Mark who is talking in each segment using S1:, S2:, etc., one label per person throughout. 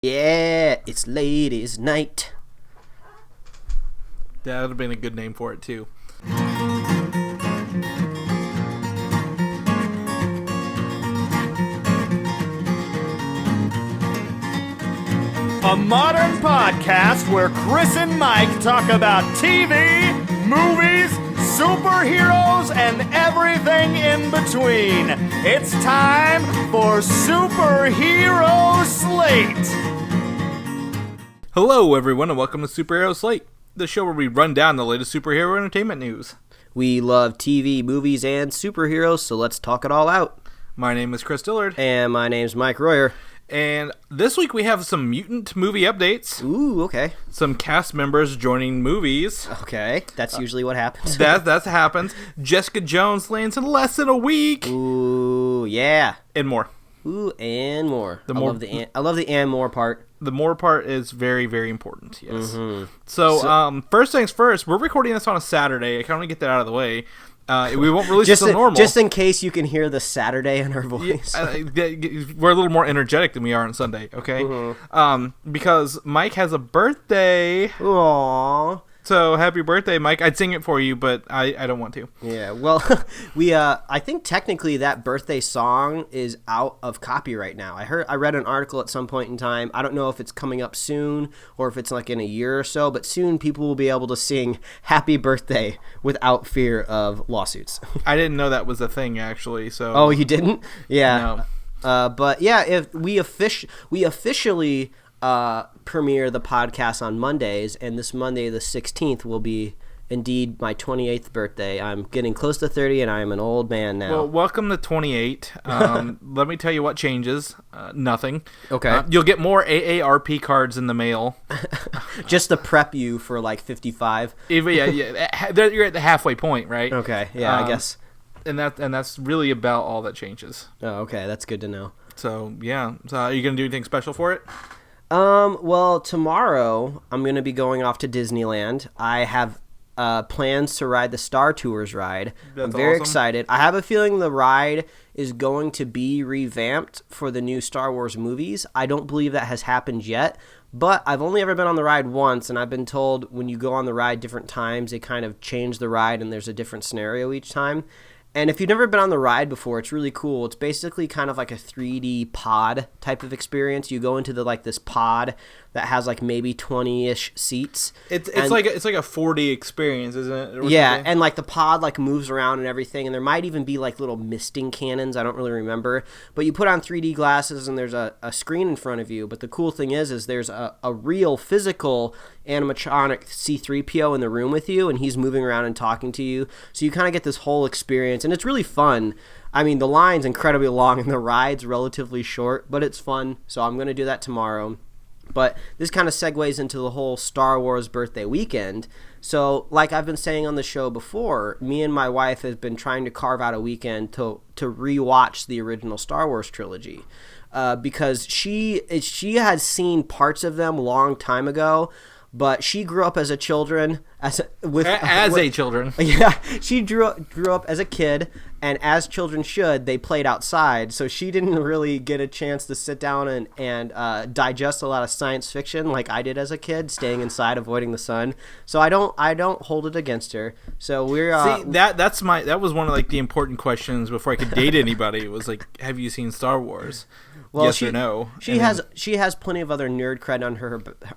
S1: Yeah, it's ladies' night.
S2: That would have been a good name for it, too.
S3: A modern podcast where Chris and Mike talk about TV, movies, superheroes, and everything in between. It's time for Superhero Slate.
S2: Hello, everyone, and welcome to Superhero Slate, the show where we run down the latest superhero entertainment news.
S1: We love TV, movies, and superheroes, so let's talk it all out.
S2: My name is Chris Dillard.
S1: And my name's Mike Royer.
S2: And this week we have some mutant movie updates.
S1: Ooh, okay.
S2: Some cast members joining movies.
S1: Okay, that's usually what happens.
S2: That happens. Jessica Jones lands in less than a week.
S1: Ooh, yeah.
S2: And more.
S1: Ooh, and more. I love the and more part.
S2: The more part is very, very important, yes.
S1: Mm-hmm.
S2: So, first things first, we're recording this on a Saturday. I kind of want to get that out of the way. We won't release this normal.
S1: Just in case you can hear the Saturday in our voice.
S2: We're a little more energetic than we are on Sunday, okay? Mm-hmm. Because Mike has a birthday.
S1: Aww.
S2: So, happy birthday, Mike. I'd sing it for you, but I don't want to.
S1: Yeah, well, I think technically that birthday song is out of copyright now. I read an article at some point in time. I don't know if it's coming up soon or if it's like in a year or so, but soon people will be able to sing Happy Birthday without fear of lawsuits.
S2: I didn't know that was a thing, actually. So.
S1: Oh, you didn't? Yeah.
S2: No.
S1: But yeah, if we officially premiere the podcast on Mondays, and this Monday the 16th will be indeed my 28th birthday. I'm getting close to 30 and I am an old man now.
S2: Well, welcome to 28. Let me tell you what changes. Nothing.
S1: Okay.
S2: You'll get more AARP cards in the mail.
S1: Just to prep you for like 55.
S2: Yeah. You're at the halfway point, right?
S1: Okay. Yeah, I guess.
S2: And that's really about all that changes.
S1: Oh, okay. That's good to know.
S2: So, yeah. So, are you going to do anything special for it?
S1: Well, tomorrow I'm going to be going off to Disneyland. I have plans to ride the Star Tours ride. I'm very excited. I have a feeling the ride is going to be revamped for the new Star Wars movies. I don't believe that has happened yet, but I've only ever been on the ride once, and I've been told when you go on the ride different times, they kind of change the ride and there's a different scenario each time. And if you've never been on the ride before, it's really cool. It's basically kind of like a 3D pod type of experience. You go into this pod that has like maybe 20-ish seats.
S2: It's like a 4D experience, isn't it?
S1: Yeah, and like the pod like moves around and everything, and there might even be like little misting cannons. I don't really remember, but you put on 3D glasses and there's a screen in front of you. But the cool thing is there's a real physical animatronic C-3PO in the room with you, and he's moving around and talking to you. So you kind of get this whole experience, and it's really fun. I mean, the line's incredibly long and the ride's relatively short, but it's fun. So I'm going to do that tomorrow. But this kind of segues into the whole Star Wars birthday weekend. So, like I've been saying on the show before, me and my wife have been trying to carve out a weekend to rewatch the original Star Wars trilogy. Because she has seen parts of them a long time ago, but she grew up as a children. Yeah, she grew up as a kid, and as children should, they played outside, so she didn't really get a chance to sit down and digest a lot of science fiction like I did as a kid, staying inside, avoiding the sun. So I don't hold it against her. So we're
S2: see that was one of like the important questions before I could date anybody. It was like, have you seen Star Wars? Well, yes or no? She
S1: has plenty of other nerd cred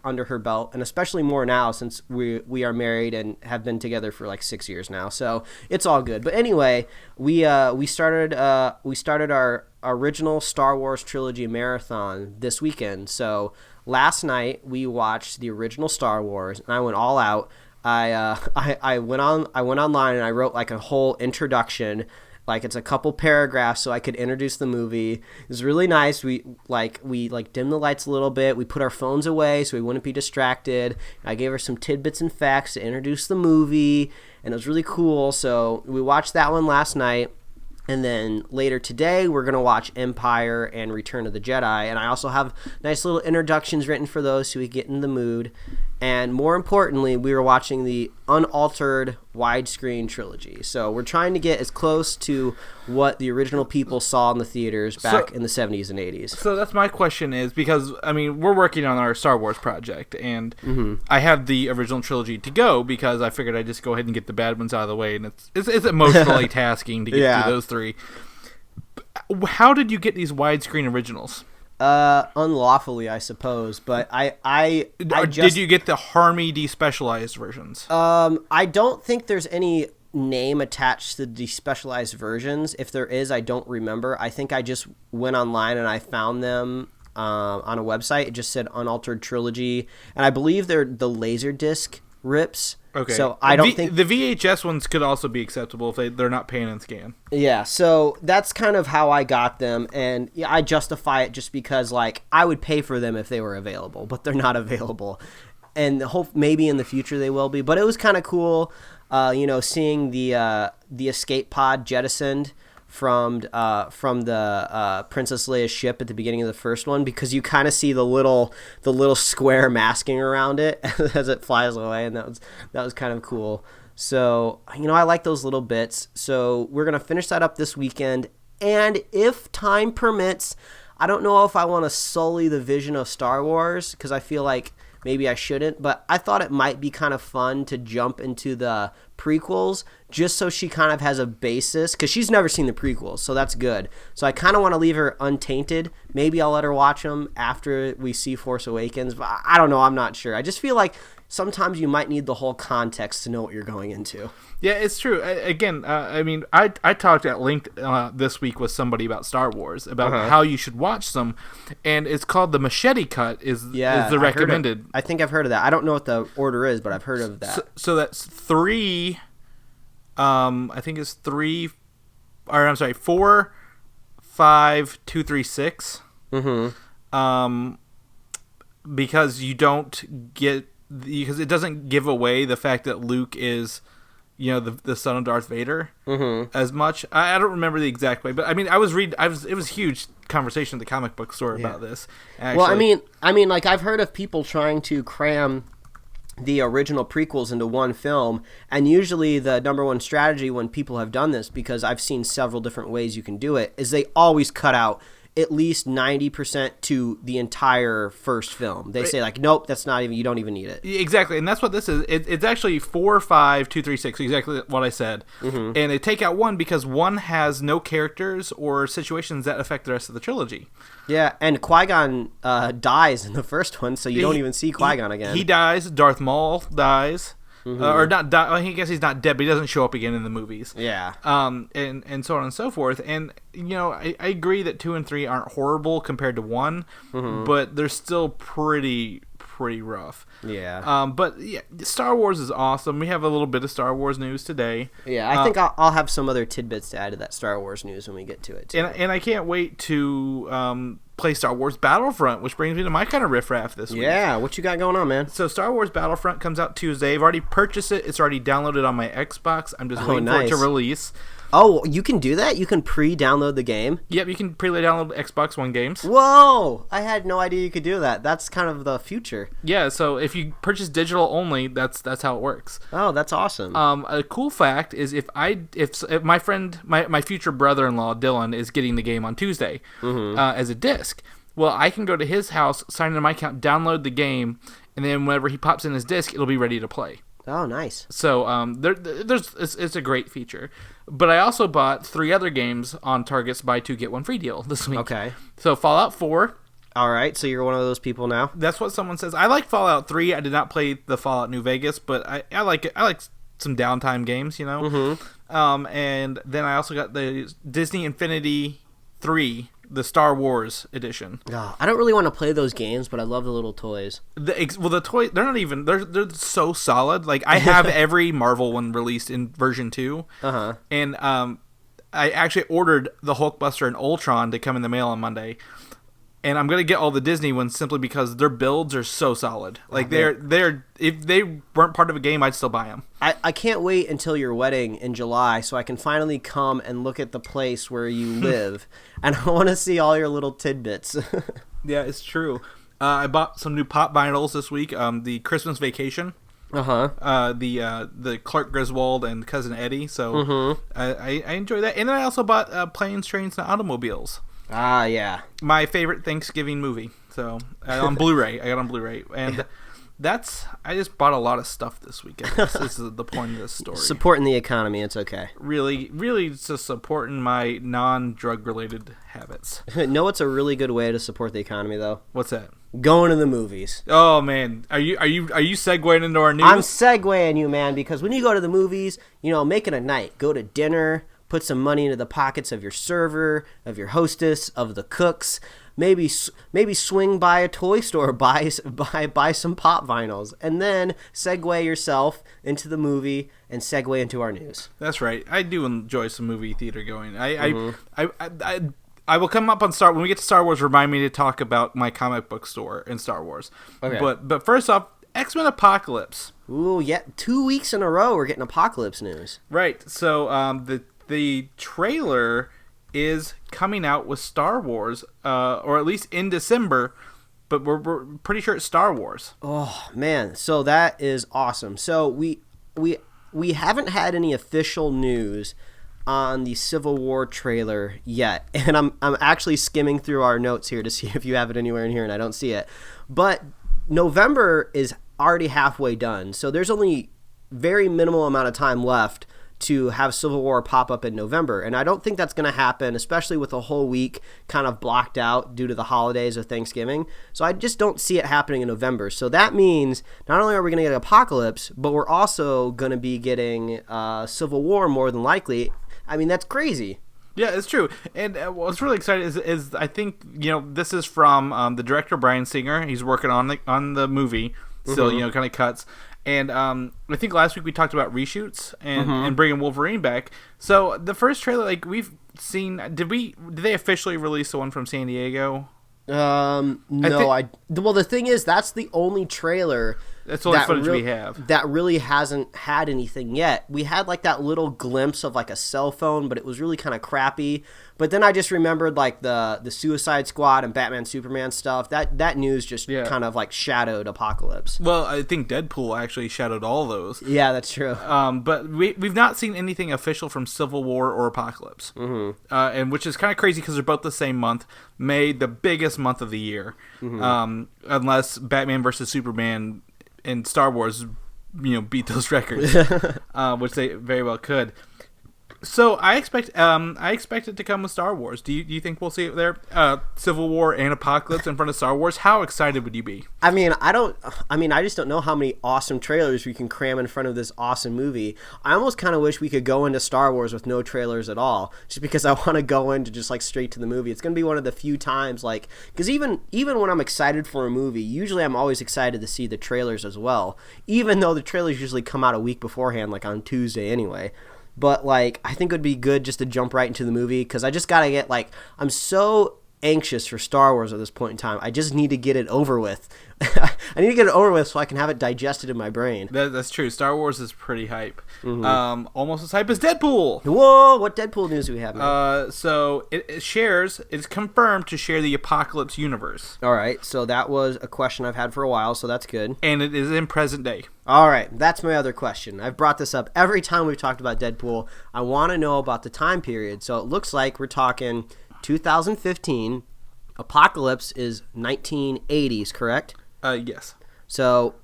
S1: under her belt, and especially more now since we are married and have been together for like 6 years now. So it's all good. But anyway, we started our original Star Wars trilogy marathon this weekend. So last night we watched the original Star Wars, and I went all out. I went online and I wrote like a whole introduction. Like, it's a couple paragraphs so I could introduce the movie. It was really nice. We dimmed the lights a little bit. We put our phones away so we wouldn't be distracted. I gave her some tidbits and facts to introduce the movie, and it was really cool. So we watched that one last night. And then later today, we're going to watch Empire and Return of the Jedi. And I also have nice little introductions written for those so we get in the mood. And more importantly, we were watching the unaltered widescreen trilogy. So we're trying to get as close to what the original people saw in the theaters back in the 70s and 80s.
S2: So that's my question is, because, I mean, we're working on our Star Wars project, and I have the original trilogy to go because I figured I'd just go ahead and get the bad ones out of the way, and it's emotionally tasking to get through those three. How did you get these widescreen originals?
S1: Unlawfully, I suppose, but
S2: did you get the Harmy despecialized versions?
S1: I don't think there's any name attached to the despecialized versions. If there is, I don't remember. I think I just went online and I found them on a website. It just said Unaltered Trilogy, and I believe they're the Laserdisc rips.
S2: Okay.
S1: So I don't think
S2: the VHS ones could also be acceptable if they're not pan and scan.
S1: Yeah, so that's kind of how I got them, and I justify it just because, like, I would pay for them if they were available, but they're not available, and hope maybe in the future they will be. But it was kind of cool, seeing the escape pod jettisoned from the Princess Leia's ship at the beginning of the first one, because you kind of see the little square masking around it as it flies away, and that was kind of cool. So, I like those little bits. So we're gonna finish that up this weekend, and if time permits, I don't know if I want to sully the vision of Star Wars, because I feel like maybe I shouldn't, but I thought it might be kind of fun to jump into the prequels just so she kind of has a basis, because she's never seen the prequels, so that's good. So I kind of want to leave her untainted. Maybe I'll let her watch them after we see Force Awakens, but I don't know. I'm not sure. I just feel like sometimes you might need the whole context to know what you're going into.
S2: Yeah, it's true. Again, I talked at length this week with somebody about Star Wars, about how you should watch them, and it's called the Machete Cut is the recommended.
S1: I think I've heard of that. I don't know what the order is, but I've heard of that.
S2: So that's 3, I think it's 3, or I'm sorry, 4, 5, 2, 3, 6. Because you don't get, because it doesn't give away the fact that Luke is, the son of Darth Vader as much. I don't remember the exact way, but I mean, it was a huge conversation at the comic book store about this. Actually.
S1: Well, I mean, like, I've heard of people trying to cram the original prequels into one film, and usually the number one strategy when people have done this, because I've seen several different ways you can do it, is they always cut out at least 90% to the entire first film. They say, like, nope, that's not even, you don't even need it.
S2: Exactly, and that's what this is. It's actually 4, 5, 2, 3, 6, exactly what I said. And they take out 1 because 1 has no characters or situations that affect the rest of the trilogy.
S1: Yeah, and Qui-Gon dies in the first one, so you don't even see Qui-Gon again.
S2: He dies, Darth Maul dies. Or not die. I guess he's not dead, but he doesn't show up again in the movies.
S1: Yeah.
S2: And so on and so forth. And I agree that 2 and 3 aren't horrible compared to 1, but they're still pretty rough.
S1: Yeah.
S2: But yeah, Star Wars is awesome. We have a little bit of Star Wars news today.
S1: Yeah, I think I'll have some other tidbits to add to that Star Wars news when we get to it too.
S2: And I can't wait to play Star Wars Battlefront, which brings me to my kind of riff raff this week.
S1: Yeah, what you got going on, man?
S2: So Star Wars Battlefront comes out Tuesday. I've already purchased it. It's already downloaded on my Xbox. I'm just waiting for it to release.
S1: Oh, you can do that? You can pre-download the game?
S2: Yep, you can pre-download Xbox One games.
S1: Whoa! I had no idea you could do that. That's kind of the future.
S2: Yeah, so if you purchase digital only, that's how it works.
S1: Oh, that's awesome.
S2: A cool fact is if my friend, my future brother-in-law, Dylan, is getting the game on Tuesday as a disc, well, I can go to his house, sign into my account, download the game, and then whenever he pops in his disc, it'll be ready to play.
S1: Oh, nice.
S2: So it's a great feature. But I also bought 3 other games on Target's buy 2 get 1 free deal this week.
S1: Okay.
S2: So Fallout 4.
S1: All right, so you're one of those people now?
S2: That's what someone says. I like Fallout 3. I did not play the Fallout New Vegas, but I like it. I like some downtime games, And then I also got the Disney Infinity 3, the Star Wars edition.
S1: Oh, I don't really want to play those games, but I love the little toys.
S2: The toys, they're not even, they're so solid. Like, I have every Marvel one released in version 2. And I actually ordered the Hulkbuster and Ultron to come in the mail on Monday. And I'm gonna get all the Disney ones simply because their builds are so solid. Like they're if they weren't part of a game, I'd still buy them.
S1: I can't wait until your wedding in July so I can finally come and look at the place where you live, and I want to see all your little tidbits.
S2: Yeah, it's true. I bought some new pop vinyls this week. The Christmas Vacation. The Clark Griswold and Cousin Eddie. So I enjoy that. And then I also bought Planes, Trains, and Automobiles.
S1: Ah, yeah.
S2: My favorite Thanksgiving movie. So on Blu-ray. I got on Blu-ray. And I just bought a lot of stuff this weekend. This is the point of this story.
S1: Supporting the economy, it's okay.
S2: Really, really just supporting my non-drug related habits.
S1: Know what's a really good way to support the economy, though?
S2: What's that?
S1: Going to the movies.
S2: Oh man, are you segueing into our news?
S1: I'm segueing you, man, because when you go to the movies, make it a night. Go to dinner, put some money into the pockets of your server, of your hostess, of the cooks. Maybe swing by a toy store, buy some pop vinyls, and then segue yourself into the movie and segue into our news.
S2: That's right. I do enjoy some movie theater going. I will come up on when we get to Star Wars. Remind me to talk about my comic book store in Star Wars. Okay. But first off, X-Men Apocalypse.
S1: Ooh, yeah! 2 weeks in a row, we're getting Apocalypse news.
S2: Right. So the trailer is coming out with Star Wars, or at least in December, but we're pretty sure it's Star Wars.
S1: Oh man, so that is awesome. So we haven't had any official news on the Civil War trailer yet, and I'm actually skimming through our notes here to see if you have it anywhere in here, and I don't see it. But November is already halfway done, so there's only very minimal amount of time left to have Civil War pop up in November. And I don't think that's going to happen, especially with a whole week kind of blocked out due to the holidays of Thanksgiving. So I just don't see it happening in November. So that means not only are we going to get Apocalypse, but we're also going to be getting Civil War more than likely. I mean, that's crazy.
S2: Yeah, it's true. And what's really exciting is I think, this is from the director, Bryan Singer. He's working on the movie, still, kind of cuts. And I think last week we talked about reshoots and bringing Wolverine back. So the first trailer, we've seen, did they officially release the one from San Diego?
S1: No. Well, the thing is, that's the only trailer.
S2: That's the only footage we have.
S1: That really hasn't had anything yet. We had that little glimpse of a cell phone, but it was really kind of crappy. But then I just remembered the Suicide Squad and Batman Superman stuff. That news just kind of shadowed Apocalypse.
S2: Well, I think Deadpool actually shadowed all those.
S1: Yeah, that's true.
S2: But we've not seen anything official from Civil War or Apocalypse. And which is kind of crazy because they're both the same month. May, the biggest month of the year. Unless Batman versus Superman and Star Wars, beat those records, which they very well could. So I expect it to come with Star Wars. Do you think we'll see it there? Civil War and Apocalypse in front of Star Wars. How excited would you be?
S1: I just don't know how many awesome trailers we can cram in front of this awesome movie. I almost kind of wish we could go into Star Wars with no trailers at all, just because I want to go into just straight to the movie. It's going to be one of the few times because even when I'm excited for a movie, usually I'm always excited to see the trailers as well, even though the trailers usually come out a week beforehand, on Tuesday anyway. But, I think it would be good just to jump right into the movie, because I just got to get, I'm so anxious for Star Wars at this point in time. I just need to get it over with. I need to get it over with so I can have it digested in my brain.
S2: That's true. Star Wars is pretty hype. Almost as hype as Deadpool.
S1: Whoa! What Deadpool news do we have now?
S2: So it's confirmed to share the Apocalypse universe.
S1: All right. So that was a question I've had for a while, so that's good.
S2: And it is in present day.
S1: All right. That's my other question. I've brought this up every time we've talked about Deadpool. I want to know about the time period. So it looks like we're talking 2015. Apocalypse is 1980s, correct?
S2: Yes.
S1: So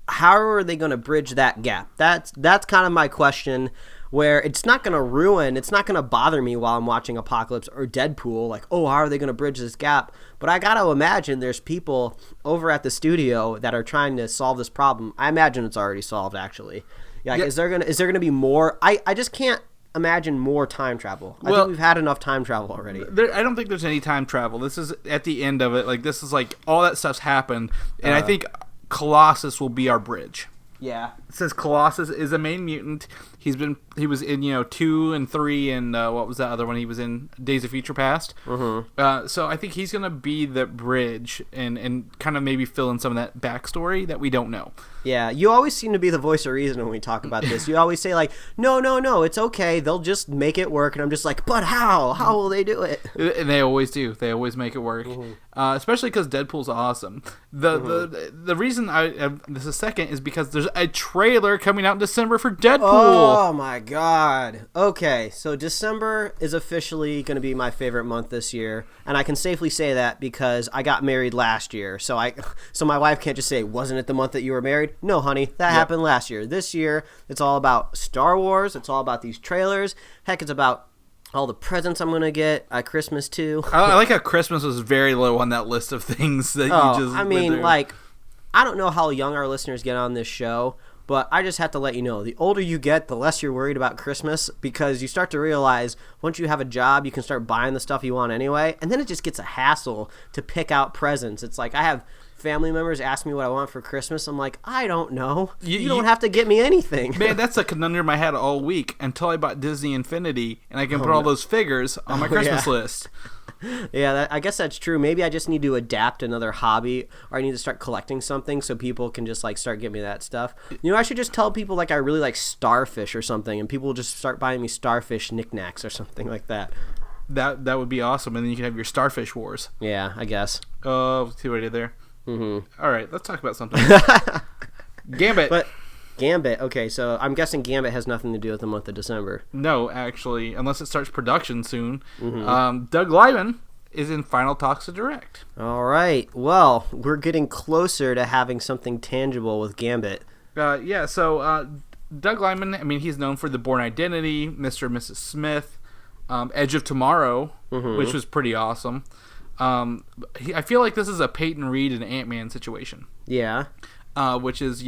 S1: how are they going to bridge that gap? That's kind of my question, where it's not going to bother me while I'm watching Apocalypse or Deadpool, how are they going to bridge this gap? But I got to imagine there's people over at the studio that are trying to solve this problem. I imagine it's already solved, actually. Is there going to be more? I just can't imagine more time travel. I think we've had enough time travel already.
S2: I don't think there's any time travel. This is at the end of it. This is all that stuff's happened, and I think Colossus will be our bridge.
S1: Yeah.
S2: It says Colossus is a main mutant. He was in 2 and 3 and what was that other one he was in? Days of Future Past. Mm-hmm. So I think he's gonna be the bridge and kind of maybe fill in some of that backstory that we don't know.
S1: Yeah, you always seem to be the voice of reason when we talk about this. You always say like, no, it's okay. They'll just make it work. And I'm just like, but how? How will they do it?
S2: And they always do. They always make it work. Especially because Deadpool's awesome. The reason this is second is because there's a trailer coming out in December for Deadpool.
S1: Oh my god. Okay, so December is officially going to be my favorite month this year, and I can safely say that because I got married last year. So my wife can't just say, "Wasn't it the month that you were married?" No, honey, that happened last year. This year, it's all about Star Wars. It's all about these trailers. Heck, it's about all the presents I'm gonna get at Christmas too.
S2: I like how Christmas was very low on that list of things that you just.
S1: I mean, I don't know how young our listeners get on this show, but I just have to let you know, the older you get, the less you're worried about Christmas, because you start to realize once you have a job, you can start buying the stuff you want anyway, and then it just gets a hassle to pick out presents. It's like I have family members ask me what I want for Christmas. I'm like, I don't know. You don't have to get me anything.
S2: Man, that's a conundrum I had all week until I bought Disney Infinity, and I can put all those figures on my Christmas list.
S1: Yeah, I guess that's true. Maybe I just need to adapt another hobby, or I need to start collecting something so people can just like start giving me that stuff. I should just tell people like I really like starfish or something, and people will just start buying me starfish knickknacks or something like that.
S2: That would be awesome, and then you can have your Starfish Wars.
S1: Yeah, I guess.
S2: Oh, see what I did there? Mm-hmm. All right, let's talk about something. Gambit.
S1: But Gambit, okay, so I'm guessing Gambit has nothing to do with the month of December.
S2: No, actually, unless it starts production soon. Mm-hmm. Doug Liman is in final talks to direct.
S1: All right, well, we're getting closer to having something tangible with Gambit.
S2: So Doug Liman, I mean, he's known for The Bourne Identity, Mr. and Mrs. Smith, Edge of Tomorrow, which was pretty awesome. I feel like this is a Peyton Reed and Ant-Man situation.
S1: Yeah.
S2: Which is,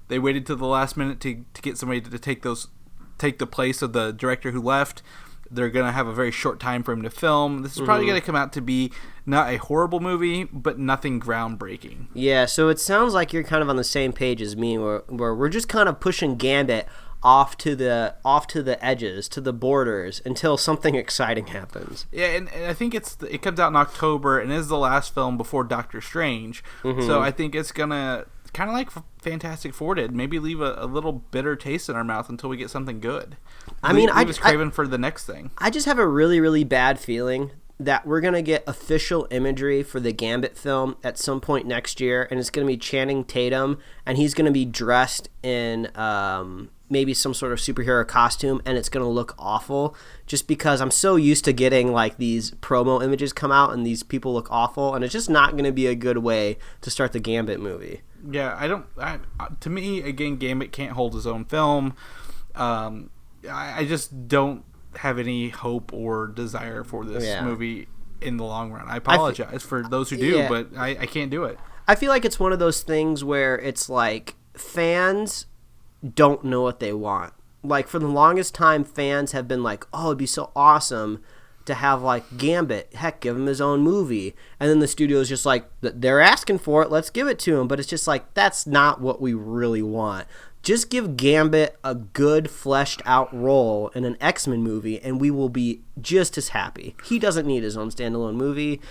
S2: they waited till the last minute to get somebody to take the place of the director who left. They're going to have a very short time for him to film. This is probably going to come out to be not a horrible movie, but nothing groundbreaking.
S1: Yeah, so it sounds like you're kind of on the same page as me, where we're just kind of pushing Gambit off to the edges, to the borders, until something exciting happens.
S2: Yeah, and I think it comes out in October and is the last film before Doctor Strange. So I think it's gonna kind of like Fantastic Four did, maybe leave a little bitter taste in our mouth until we get something good. I was craving for the next thing.
S1: I just have a really, really bad feeling that we're going to get official imagery for the Gambit film at some point next year, and it's going to be Channing Tatum, and he's going to be dressed in maybe some sort of superhero costume, and it's going to look awful just because I'm so used to getting like these promo images come out and these people look awful, and it's just not going to be a good way to start the Gambit movie.
S2: Yeah, to me, again, Gambit can't hold his own film. I just don't have any hope or desire for this movie in the long run. I apologize for those who do, but I can't do it.
S1: I feel like it's one of those things where it's like fans don't know what they want. Like for the longest time, fans have been like, oh, it'd be so awesome to have like Gambit, heck, give him his own movie. And then the studio's just like, they're asking for it, let's give it to him. But it's just like, that's not what we really want. Just give Gambit a good fleshed out role in an X-Men movie and we will be just as happy. He doesn't need his own standalone movie,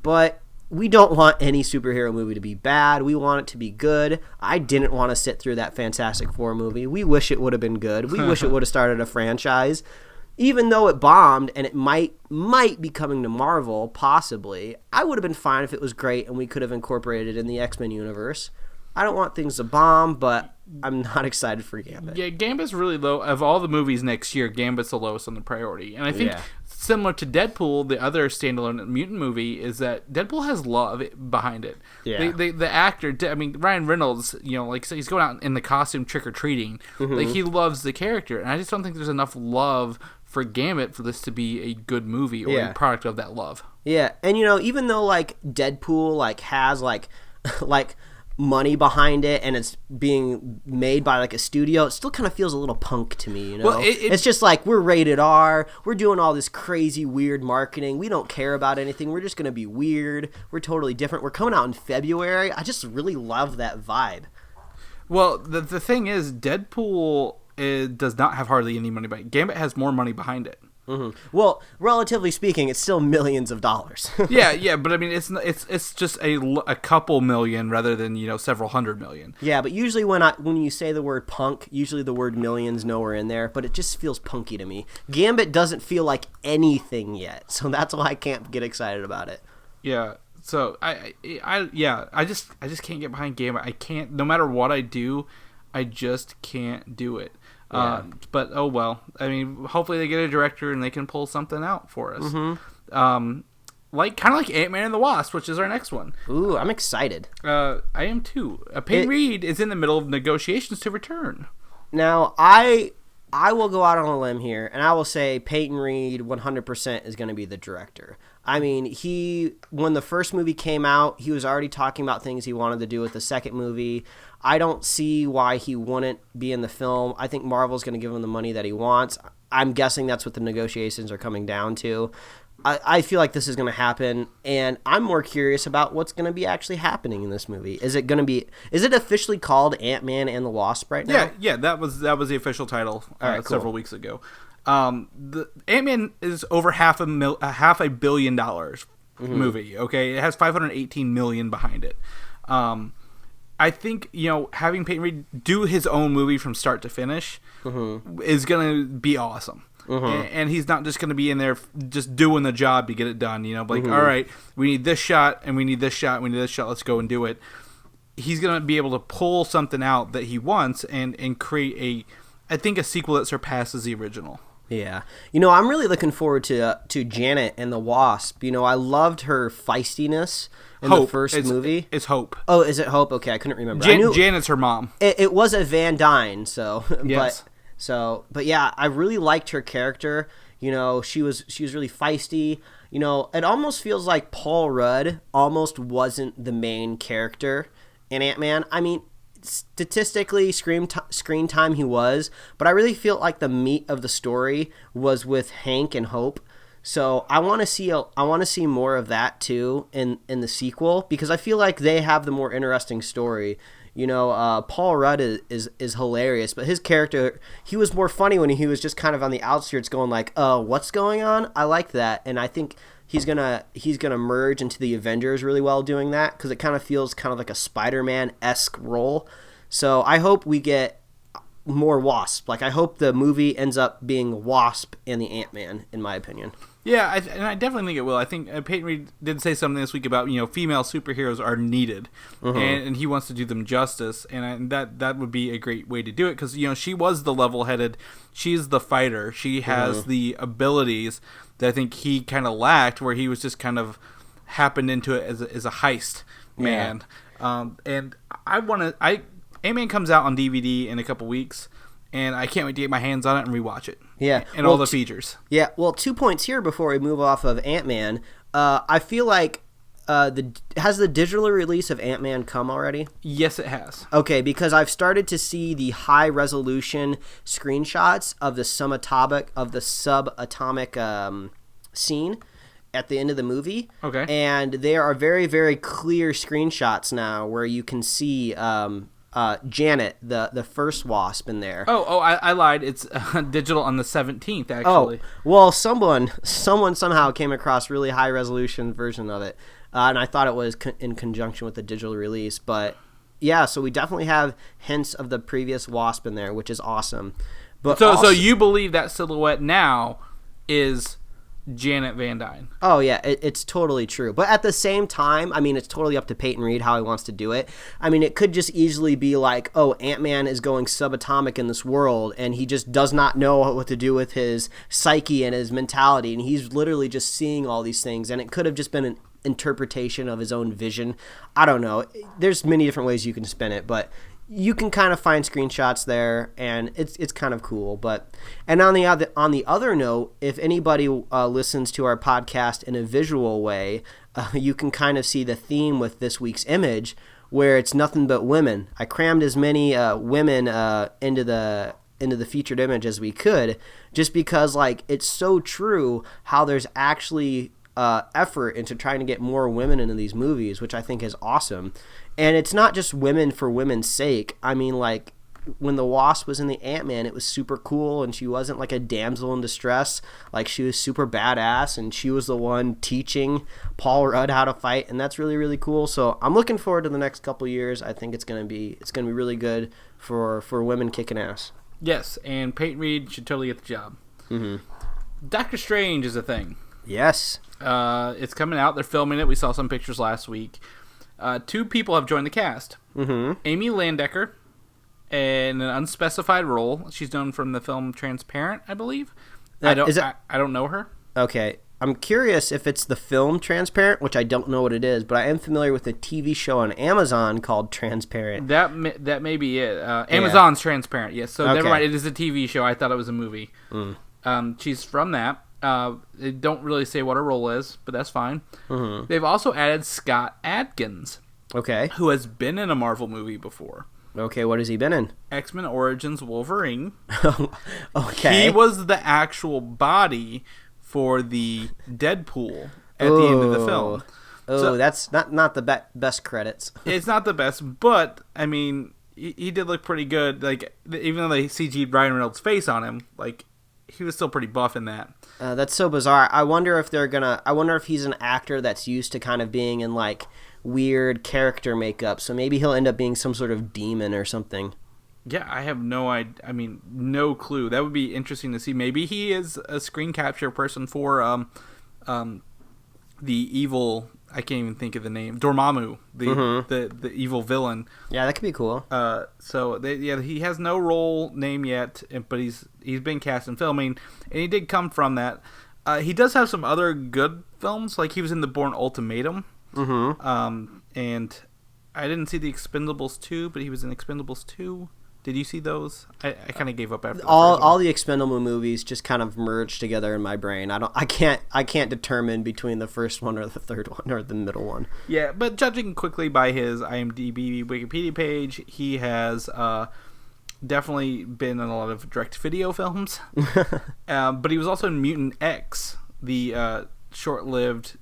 S1: but we don't want any superhero movie to be bad. We want it to be good. I didn't want to sit through that Fantastic Four movie. We wish it would have been good. We wish it would have started a franchise. Even though it bombed and it might be coming to Marvel, possibly, I would have been fine if it was great and we could have incorporated it in the X-Men universe. I don't want things to bomb, but I'm not excited for Gambit.
S2: Yeah, Gambit's really low. Of all the movies next year, Gambit's the lowest on the priority. And I think similar to Deadpool, the other standalone mutant movie, is that Deadpool has love behind it. Yeah. The actor, Ryan Reynolds, he's going out in the costume trick-or-treating. Like, he loves the character. And I just don't think there's enough love for Gambit for this to be a good movie or a product of that love.
S1: Yeah, and even though like Deadpool has like money behind it and it's being made by like a studio, it still kind of feels a little punk to me. Well, it's just like, we're rated R, we're doing all this crazy weird marketing, we don't care about anything, we're just gonna be weird, we're totally different, we're coming out in February. I just really love that vibe.
S2: Well, the thing is, Deadpool does not have hardly any money behind it. Gambit has more money behind it.
S1: Mm-hmm. Well, relatively speaking, it's still millions of dollars.
S2: yeah, but I mean, it's just a couple million rather than several hundred million.
S1: Yeah, but usually when you say the word punk, usually the word million's nowhere in there, but it just feels punky to me. Gambit doesn't feel like anything yet, so that's why I can't get excited about it.
S2: Yeah. So I just can't get behind Gambit. I can't. No matter what I do, I just can't do it. Yeah. But oh well. I mean, hopefully they get a director and they can pull something out for us. Mm-hmm. Kind of like Ant-Man and the Wasp, which is our next one.
S1: Ooh, I'm excited.
S2: I am too. Peyton Reed is in the middle of negotiations to return.
S1: Now I will go out on a limb here, and I will say Peyton Reed 100% is going to be the director. I mean, when the first movie came out, he was already talking about things he wanted to do with the second movie. I don't see why he wouldn't be in the film. I think Marvel's going to give him the money that he wants. I'm guessing that's what the negotiations are coming down to. I feel like this is going to happen, and I'm more curious about what's going to be actually happening in this movie. Is it officially called Ant-Man and the Wasp right now?
S2: Yeah, that was the official title
S1: cool.
S2: Several weeks ago. The Ant-Man is over $500 million movie. Okay, it has $518 million behind it. I think having Peyton Reed do his own movie from start to finish is gonna be awesome. And he's not just going to be in there just doing the job to get it done. All right, we need this shot, and we need this shot, and we need this shot. Let's go and do it. He's going to be able to pull something out that he wants and create I think a sequel that surpasses the original.
S1: Yeah. I'm really looking forward to Janet and the Wasp. I loved her feistiness in the first movie.
S2: It's Hope.
S1: Oh, is it Hope? Okay, I couldn't remember.
S2: Janet's her mom.
S1: It was a Van Dyne, so...
S2: Yes.
S1: But yeah, I really liked her character. She was really feisty. It almost feels like Paul Rudd almost wasn't the main character in Ant-Man. I mean, statistically, screen time he was, but I really feel like the meat of the story was with Hank and Hope. So I want to see more of that too in the sequel, because I feel like they have the more interesting story. Paul Rudd is hilarious, but his character, he was more funny when he was just kind of on the outskirts going like, oh, what's going on? I like that. And I think he's gonna merge into the Avengers really well doing that, because it kind of feels kind of like a Spider-Man-esque role. So I hope we get more Wasp. Like, I hope the movie ends up being Wasp and the Ant-Man, in my opinion.
S2: Yeah, and I definitely think it will. I think Peyton Reed did say something this week about female superheroes are needed, and he wants to do them justice, and that would be a great way to do it, because she was the level-headed, she's the fighter, she has the abilities that I think he kind of lacked, where he was just kind of happened into it as a heist man. Yeah. And Ant-Man comes out on DVD in a couple weeks, and I can't wait to get my hands on it and rewatch it.
S1: Yeah.
S2: And all the features.
S1: Yeah, well, 2 points here before we move off of Ant-Man. I feel like has the digital release of Ant-Man come already?
S2: Yes, it has.
S1: Okay, because I've started to see the high-resolution screenshots of the subatomic scene at the end of the movie.
S2: Okay.
S1: And there are very, very clear screenshots now where you can see... Janet, the first Wasp in there.
S2: I lied. It's digital on the 17th, actually.
S1: Oh, well, someone somehow came across really high resolution version of it, and I thought it was in conjunction with the digital release. But yeah, so we definitely have hints of the previous Wasp in there, which is awesome. But
S2: so you believe that silhouette now is Janet Van Dyne?
S1: Oh yeah, it's totally true. But at the same time, I mean, it's totally up to Peyton Reed how he wants to do it. I mean, it could just easily be like, oh, Ant-Man is going subatomic in this world, and he just does not know what to do with his psyche and his mentality, and he's literally just seeing all these things, and it could have just been an interpretation of his own vision. I don't know. There's many different ways you can spin it, but you can kind of find screenshots there, and it's kind of cool. And on the other note, if anybody listens to our podcast in a visual way, you can kind of see the theme with this week's image, where it's nothing but women. I crammed as many women into the featured image as we could, just because it's so true how there's actually effort into trying to get more women into these movies, which I think is awesome. And it's not just women for women's sake. I mean, like, when the Wasp was in the Ant-Man, it was super cool, and she wasn't like a damsel in distress. Like, she was super badass, and she was the one teaching Paul Rudd how to fight, and that's really, really cool. So I'm looking forward to the next couple years. I think it's gonna be really good for women kicking ass.
S2: Yes, and Peyton Reed should totally get the job. Doctor Strange is a thing.
S1: Yes.
S2: It's coming out. They're filming it. We saw some pictures last week. 2 people have joined the cast. Amy Landecker, in an unspecified role. She's known from the film Transparent, I believe. I don't know her. Okay.
S1: I'm curious if it's the film Transparent, which I don't know what it is, but I am familiar with a TV show on Amazon called Transparent.
S2: That may be it. Amazon's Transparent, yes. So never mind. It is a TV show. I thought it was a movie. She's from that. They don't really say what her role is, but that's fine. They've also added Scott Adkins.
S1: Okay.
S2: Who has been in a Marvel movie before.
S1: Okay, what has he been in?
S2: X-Men Origins Wolverine.
S1: Okay.
S2: He was the actual body for the Deadpool at the end of the film.
S1: So, that's not the best credits.
S2: It's not the best, but, I mean, he did look pretty good. Like, even though they CG'd Ryan Reynolds' face on him, like, he was still pretty buff in that.
S1: That's so bizarre. I wonder if he's an actor that's used to kind of being in, like, weird character makeup, so maybe he'll end up being some sort of demon or something.
S2: Yeah, I have no idea. I mean, no clue. That would be interesting to see. Maybe he is a screen capture person for the evil. I can't even think of the name. Dormammu, the evil villain.
S1: Yeah, that could be cool.
S2: He has no role name yet, but he's been cast in filming, and he did come from that. He does have some other good films, like he was in The Bourne Ultimatum. And I didn't see the Expendables 2, but he was in Expendables 2. Did you see those? I kind of gave up after
S1: all the Expendable movies just kind of merged together in my brain. I can't determine between the first one or the third one or the middle one.
S2: Yeah, but judging quickly by his IMDb Wikipedia page, he has definitely been in a lot of direct-to-video films. But he was also in Mutant X, the short-lived,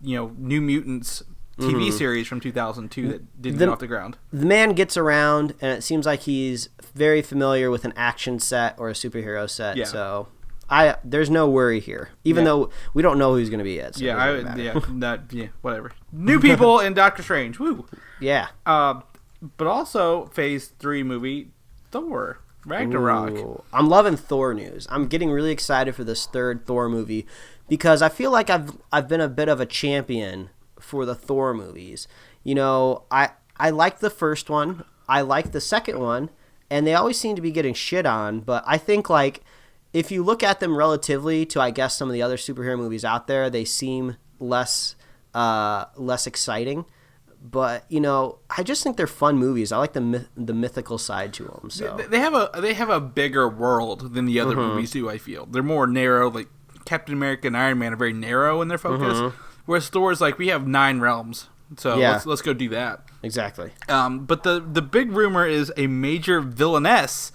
S2: New Mutants TV series from 2002 that didn't get off the ground. The
S1: man gets around, and it seems like he's very familiar with an action set or a superhero set. Yeah. So there's no worry here, even though we don't know who he's going to be yet. So
S2: whatever. New people in Doctor Strange. Woo.
S1: Yeah.
S2: But also Phase 3 movie Thor Ragnarok.
S1: Ooh, I'm loving Thor news. I'm getting really excited for this third Thor movie because I feel like I've been a bit of a champion for the Thor movies. I like the first one, I like the second one, and they always seem to be getting shit on, but I think, like, if you look at them relatively to, I guess, some of the other superhero movies out there, they seem less exciting, but I just think they're fun movies. I like the mythical side to them. So
S2: they have a bigger world than the other movies do. I feel they're more narrow. Like Captain America and Iron Man are very narrow in their focus. Whereas Thor's like, we have 9 realms, so let's go do that.
S1: Exactly.
S2: But the big rumor is a major villainess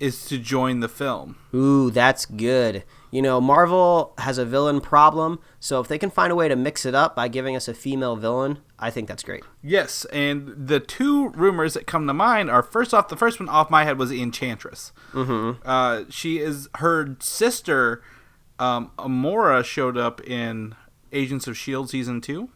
S2: is to join the film.
S1: Ooh, that's good. Marvel has a villain problem, so if they can find a way to mix it up by giving us a female villain, I think that's great.
S2: Yes, and the 2 rumors that come to mind are, first off, the first one off my head was Enchantress. She is her sister, Amora, showed up in Agents of S.H.I.E.L.D. Season 2?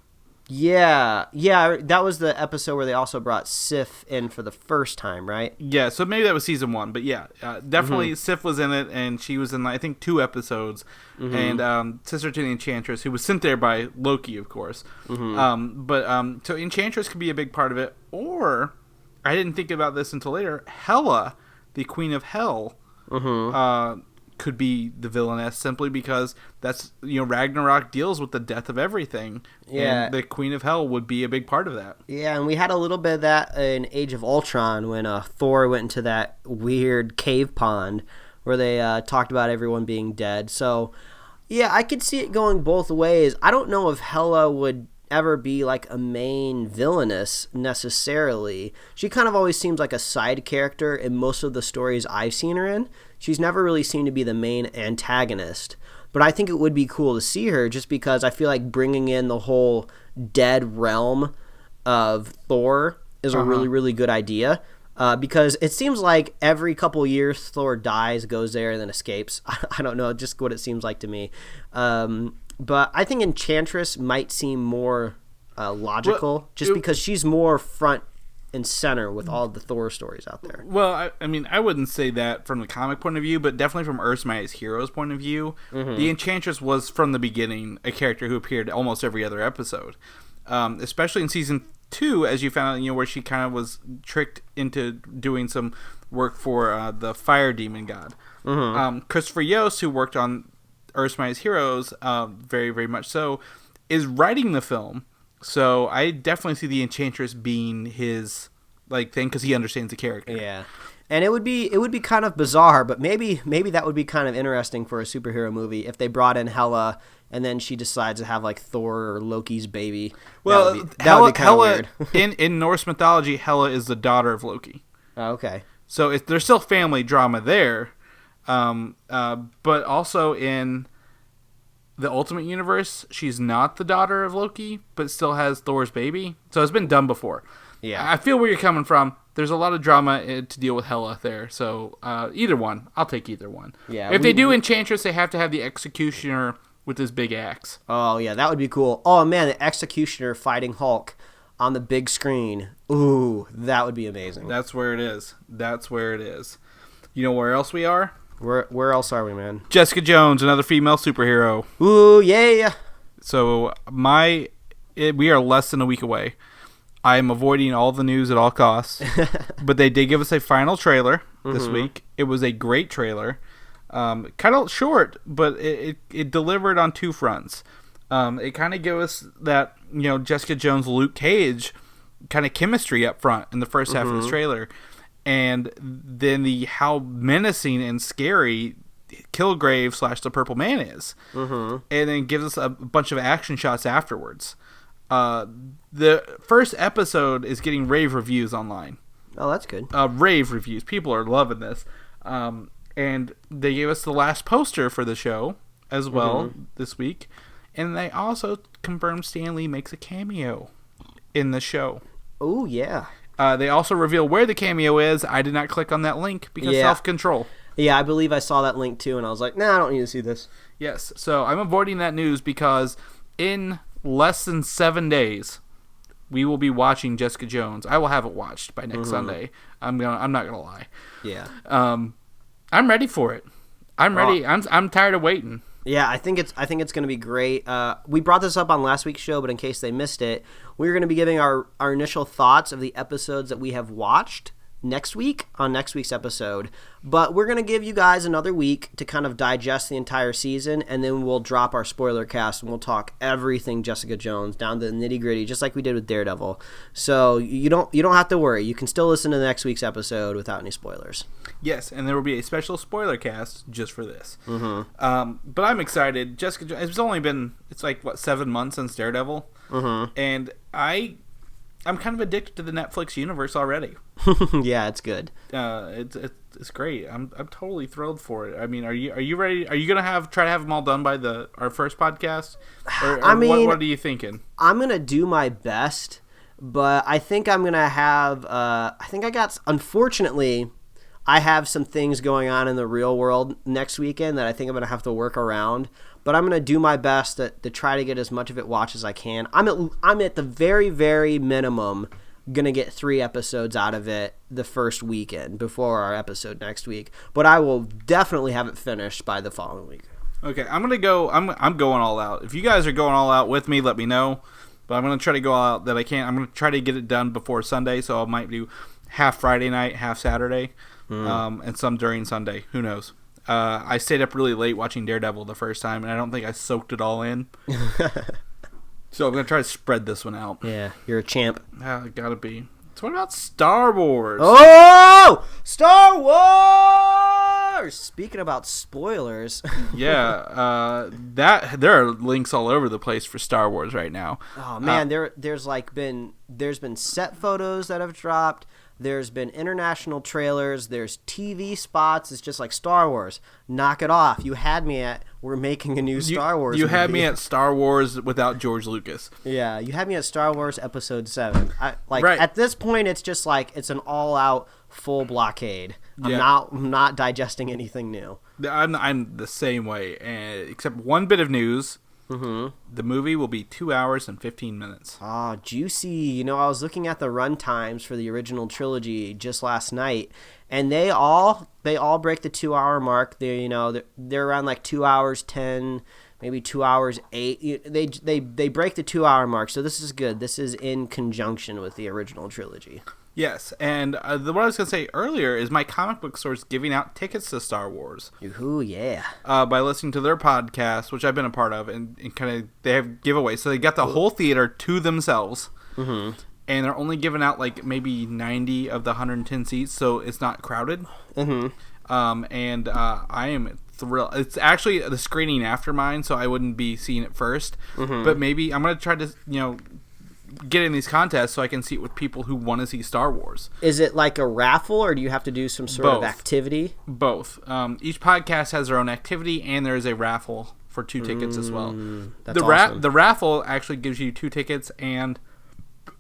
S1: Yeah, that was the episode where they also brought Sif in for the first time, right?
S2: Yeah, so maybe that was Season 1, but yeah, definitely Sif was in it, and she was in, I think, 2 episodes, and sister to the Enchantress, who was sent there by Loki, of course. So Enchantress could be a big part of it, or, I didn't think about this until later, Hela, the Queen of Hell, could be the villainess, simply because that's Ragnarok deals with the death of everything, and the Queen of Hell would be a big part of that. Yeah,
S1: and we had a little bit of that in Age of Ultron when Thor went into that weird cave pond where they talked about everyone being dead. So yeah, I could see it going both ways. I don't know if Hela would ever be like a main villainess necessarily. She kind of always seems like a side character in most of the stories I've seen her in. She's never really seemed to be the main antagonist, but I think it would be cool to see her just because I feel like bringing in the whole dead realm of Thor is a really, really good idea. Because it seems like every couple years Thor dies, goes there, and then escapes. I don't know, just what it seems like to me. But I think Enchantress might seem more logical, because she's more front and center with all the Thor stories out there.
S2: Well, I mean, I wouldn't say that from the comic point of view, but definitely from Earth's Heroes point of view. The Enchantress was, from the beginning, a character who appeared almost every other episode. Especially in season 2, as you found out, where she kind of was tricked into doing some work for the fire demon god. Christopher Yost, who worked on Earth's Heroes, very, very much so, is writing the film. So I definitely see the Enchantress being his thing, because he understands the character.
S1: Yeah, and it would be kind of bizarre, but maybe that would be kind of interesting for a superhero movie if they brought in Hela and then she decides to have Thor or Loki's baby.
S2: Well,
S1: that would be kind of weird.
S2: in Norse mythology, Hela is the daughter of Loki.
S1: Oh, okay.
S2: So there's still family drama there, but also in the Ultimate Universe, she's not the daughter of Loki, but still has Thor's baby. So it's been done before. Yeah, I feel where you're coming from. There's a lot of drama to deal with Hela there. So either one, I'll take either one. Yeah. If they do Enchantress, they have to have the Executioner with his big axe.
S1: Oh yeah, that would be cool. Oh man, the Executioner fighting Hulk on the big screen. Ooh, that would be amazing.
S2: That's where it is. You know where else we are?
S1: Where else are we, man?
S2: Jessica Jones, another female superhero.
S1: Ooh, yeah.
S2: So we are less than a week away. I am avoiding all the news at all costs. But they did give us a final trailer this week. It was a great trailer. Kind of short, but it delivered on two fronts. It kind of gave us that, Jessica Jones, Luke Cage kind of chemistry up front in the first half of this trailer. And then how menacing and scary Kilgrave / the Purple Man is. And then gives us a bunch of action shots afterwards. The first episode is getting rave reviews online.
S1: Oh, that's good.
S2: Rave reviews. People are loving this. And they gave us the last poster for the show as well this week. And they also confirmed Stan Lee makes a cameo in the show.
S1: Oh, yeah.
S2: They also reveal where the cameo is. I did not click on that link because self-control.
S1: Yeah, I believe I saw that link too, and I was like, nah, I don't need to see this.
S2: Yes, so I'm avoiding that news because in less than 7 days, we will be watching Jessica Jones. I will have it watched by next Sunday. I'm not gonna lie.
S1: Yeah.
S2: I'm ready for it. I'm ready. I'm tired of waiting.
S1: Yeah, I think it's going to be great. We brought this up on last week's show, but in case they missed it, we're going to be giving our initial thoughts of the episodes that we have watched next week on next week's episode. But we're going to give you guys another week to kind of digest the entire season, and then we'll drop our spoiler cast and we'll talk everything Jessica Jones down to the nitty-gritty, just like we did with Daredevil. So you don't have to worry. You can still listen to next week's episode without any spoilers.
S2: Yes, and there will be a special spoiler cast just for this. But I'm excited. Jessica Jones, it's like 7 months since Daredevil, and I'm kind of addicted to the Netflix universe already.
S1: Yeah, it's good.
S2: It's great. I'm totally thrilled for it. I mean, are you ready? Are you gonna try to have them all done by our first podcast? Or what are you thinking?
S1: I'm gonna do my best, but I think I'm gonna have. Unfortunately, I have some things going on in the real world next weekend that I think I'm gonna have to work around. But I'm going to do my best to try to get as much of it watched as I can. I'm at the very, very minimum going to get 3 episodes out of it the first weekend before our episode next week. But I will definitely have it finished by the following week.
S2: Okay, I'm going to go. I'm going all out. If you guys are going all out with me, let me know. But I'm going to try to go all out that I can. I'm going to try to get it done before Sunday, so I might do half Friday night, half Saturday, and some during Sunday. Who knows? I stayed up really late watching Daredevil the first time, and I don't think I soaked it all in. So I'm going to try to spread this one out.
S1: Yeah, you're a champ.
S2: Gotta be. So what about Star Wars?
S1: Oh! Star Wars! Speaking about spoilers.
S2: Yeah, there are links all over the place for Star Wars right now.
S1: Oh, man, there's been set photos that have dropped. There's been international trailers. There's TV spots. It's just like Star Wars. Knock it off. You had me at we're making a new Star Wars
S2: You
S1: movie.
S2: had me at Star Wars without George Lucas.
S1: Yeah, you had me at Star Wars Episode 7.
S2: Right.
S1: At this point, it's just like it's an all-out full blockade.
S2: Yeah.
S1: I'm not digesting anything new.
S2: I'm the same way, except one bit of news. Mm-hmm. The movie will be 2 hours and 15 minutes.
S1: Ah, juicy. You know, I was looking at the run times for the original trilogy just last night, and they all break the 2 hour mark. They're around like 2 hours 10, maybe 2 hours 8. They break the 2 hour mark, so this is good. This is in conjunction with the original trilogy.
S2: Yes, and what I was going to say earlier is my comic book store is giving out tickets to Star Wars.
S1: Ooh, yeah.
S2: By listening to their podcast, which I've been a part of, and kind of they have giveaways. So they got the whole theater to themselves, and they're only giving out like maybe 90 of the 110 seats, so it's not crowded. And I am thrilled. It's actually the screening after mine, so I wouldn't be seeing it first. But maybe I'm going to try to, get in these contests so I can see it with people who want to see Star Wars.
S1: Is it like a raffle, or do you have to do some sort of activity?
S2: Both. Each podcast has their own activity, and there is a raffle for 2 tickets as well.
S1: That's awesome.
S2: The raffle actually gives you 2 tickets and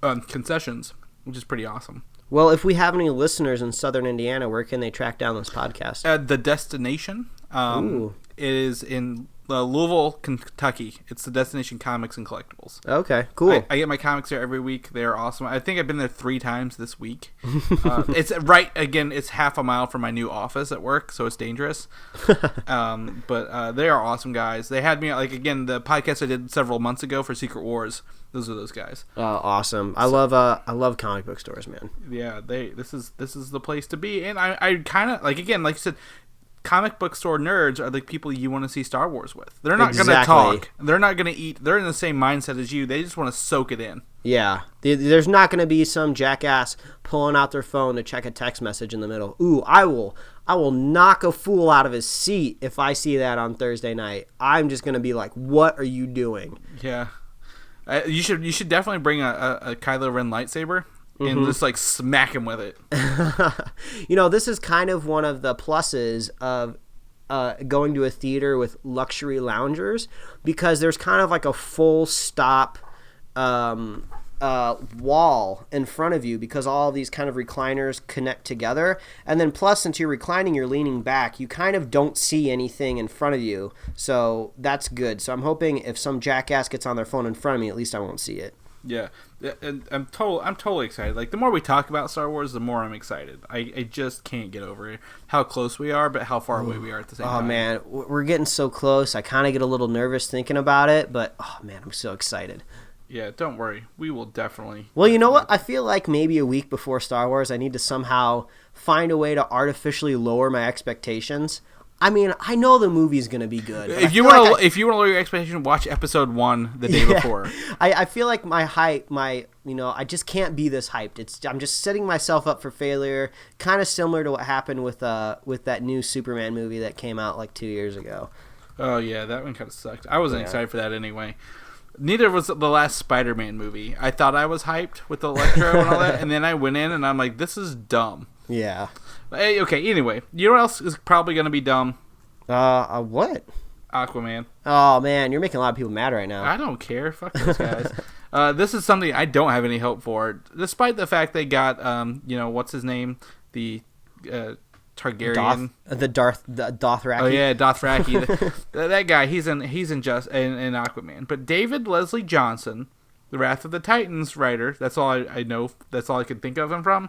S2: concessions, which is pretty awesome.
S1: Well, if we have any listeners in Southern Indiana, where can they track down this podcast?
S2: The Destination. It is in Louisville, Kentucky. It's the Destination Comics and Collectibles.
S1: Okay, cool.
S2: I get my comics there every week. They're awesome. I think I've been there 3 times this week. It's it's half a mile from my new office at work, so it's dangerous. But they are awesome guys. They had me, the podcast I did several months ago for Secret Wars. Those are those guys.
S1: Awesome. I love comic book stores, man.
S2: Yeah, this is the place to be. And I kind of, like you said, comic book store nerds are the people you want to see Star Wars with. They're not going to talk. They're not going to eat. They're in the same mindset as you. They just want to soak it in.
S1: Yeah. There's not going to be some jackass pulling out their phone to check a text message in the middle. Ooh, I will knock a fool out of his seat if I see that on Thursday night. I'm just going to be like, what are you doing?
S2: Yeah. You should definitely bring a Kylo Ren lightsaber. And just smack him with it.
S1: This is kind of one of the pluses of going to a theater with luxury loungers, because there's kind of like a full stop wall in front of you, because all these kind of recliners connect together. And then plus, since you're reclining, you're leaning back, you kind of don't see anything in front of you. So that's good. So I'm hoping if some jackass gets on their phone in front of me, at least I won't see it.
S2: Yeah, and I'm totally excited. Like, the more we talk about Star Wars, the more I'm excited. I just can't get over how close we are, but how far away we are at the same time.
S1: Oh man, we're getting so close. I kind of get a little nervous thinking about it, but oh man, I'm so excited.
S2: Yeah, don't worry. We will definitely.
S1: Well, you know what? I feel like maybe a week before Star Wars, I need to somehow find a way to artificially lower my expectations. I mean, I know the movie's gonna be good.
S2: If you want to lower your expectation, watch episode 1 the day before.
S1: I feel like my hype, I just can't be this hyped. I'm just setting myself up for failure. Kind of similar to what happened with that new Superman movie that came out like 2 years ago.
S2: Oh yeah, that one kind of sucked. I wasn't excited for that anyway. Neither was the last Spider-Man movie. I thought I was hyped with Electro and all that, and then I went in and I'm like, this is dumb.
S1: Yeah.
S2: Okay, anyway, you know what else is probably going to be dumb?
S1: What?
S2: Aquaman.
S1: Oh, man, you're making a lot of people mad right now.
S2: I don't care. Fuck those guys. This is something I don't have any hope for, despite the fact they got, what's his name? The Targaryen.
S1: The Dothraki.
S2: Oh, yeah, Dothraki. that guy, he's in Aquaman. But David Leslie Johnson, the Wrath of the Titans writer, that's all I know, that's all I can think of him from,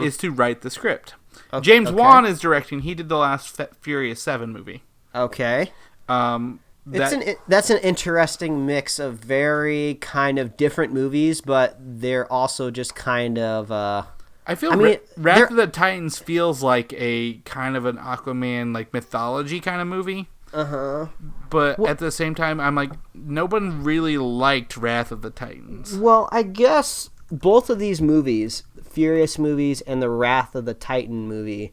S2: is to write the script. Okay, James Wan is directing. He did the last Furious 7 movie.
S1: Okay. That's an interesting mix of very kind of different movies, but they're also just kind of...
S2: Wrath of the Titans feels like a kind of an Aquaman mythology kind of movie. But at the same time, I'm like, no one really liked Wrath of the Titans.
S1: Well, I guess both of these movies, Furious movies and the Wrath of the Titan movie,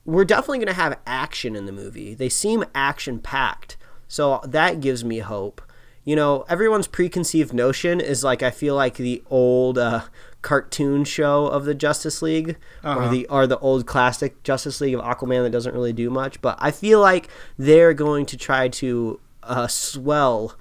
S1: we're definitely going to have action in the movie. They seem action-packed, so that gives me hope. Everyone's preconceived notion is I feel like the old cartoon show of the Justice League, or the old classic Justice League of Aquaman that doesn't really do much. But I feel like they're going to try to swell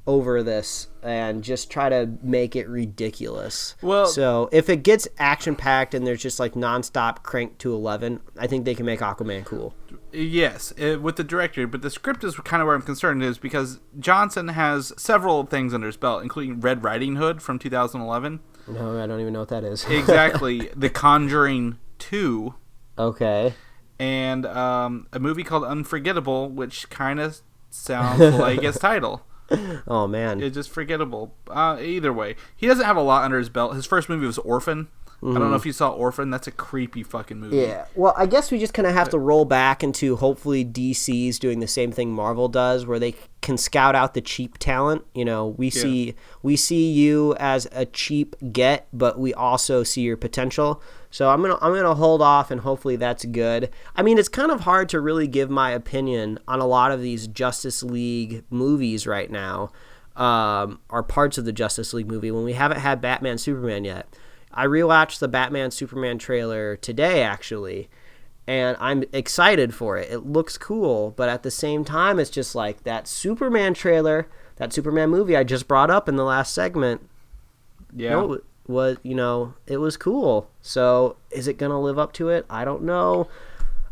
S1: over this and just try to make it ridiculous. Well, so if it gets action packed and there's just like nonstop crank to 11, I think they can make Aquaman cool.
S2: Yes, with the director, but the script is kind of where I'm concerned, is because Johnson has several things under his belt, including Red Riding Hood from 2011.
S1: No, I don't even know what that is.
S2: Exactly. The Conjuring 2.
S1: Okay.
S2: And a movie called Unforgettable, which kind of sounds like its title.
S1: Oh, man.
S2: It's just forgettable. Either way, he doesn't have a lot under his belt. His first movie was Orphan. I don't know if you saw Orphan. That's a creepy fucking movie.
S1: Yeah. Well, I guess we just kind of have to roll back into hopefully DC's doing the same thing Marvel does, where they can scout out the cheap talent. You know, we see you as a cheap get, but we also see your potential. So I'm gonna hold off, and hopefully that's good. I mean, it's kind of hard to really give my opinion on a lot of these Justice League movies right now, or parts of the Justice League movie, when we haven't had Batman Superman yet. I rewatched the Batman Superman trailer today, actually, and I'm excited for it. It looks cool, but at the same time, it's just like that Superman trailer, that Superman movie I just brought up in the last segment.
S2: Yeah.
S1: It was cool. So is it going to live up to it? I don't know.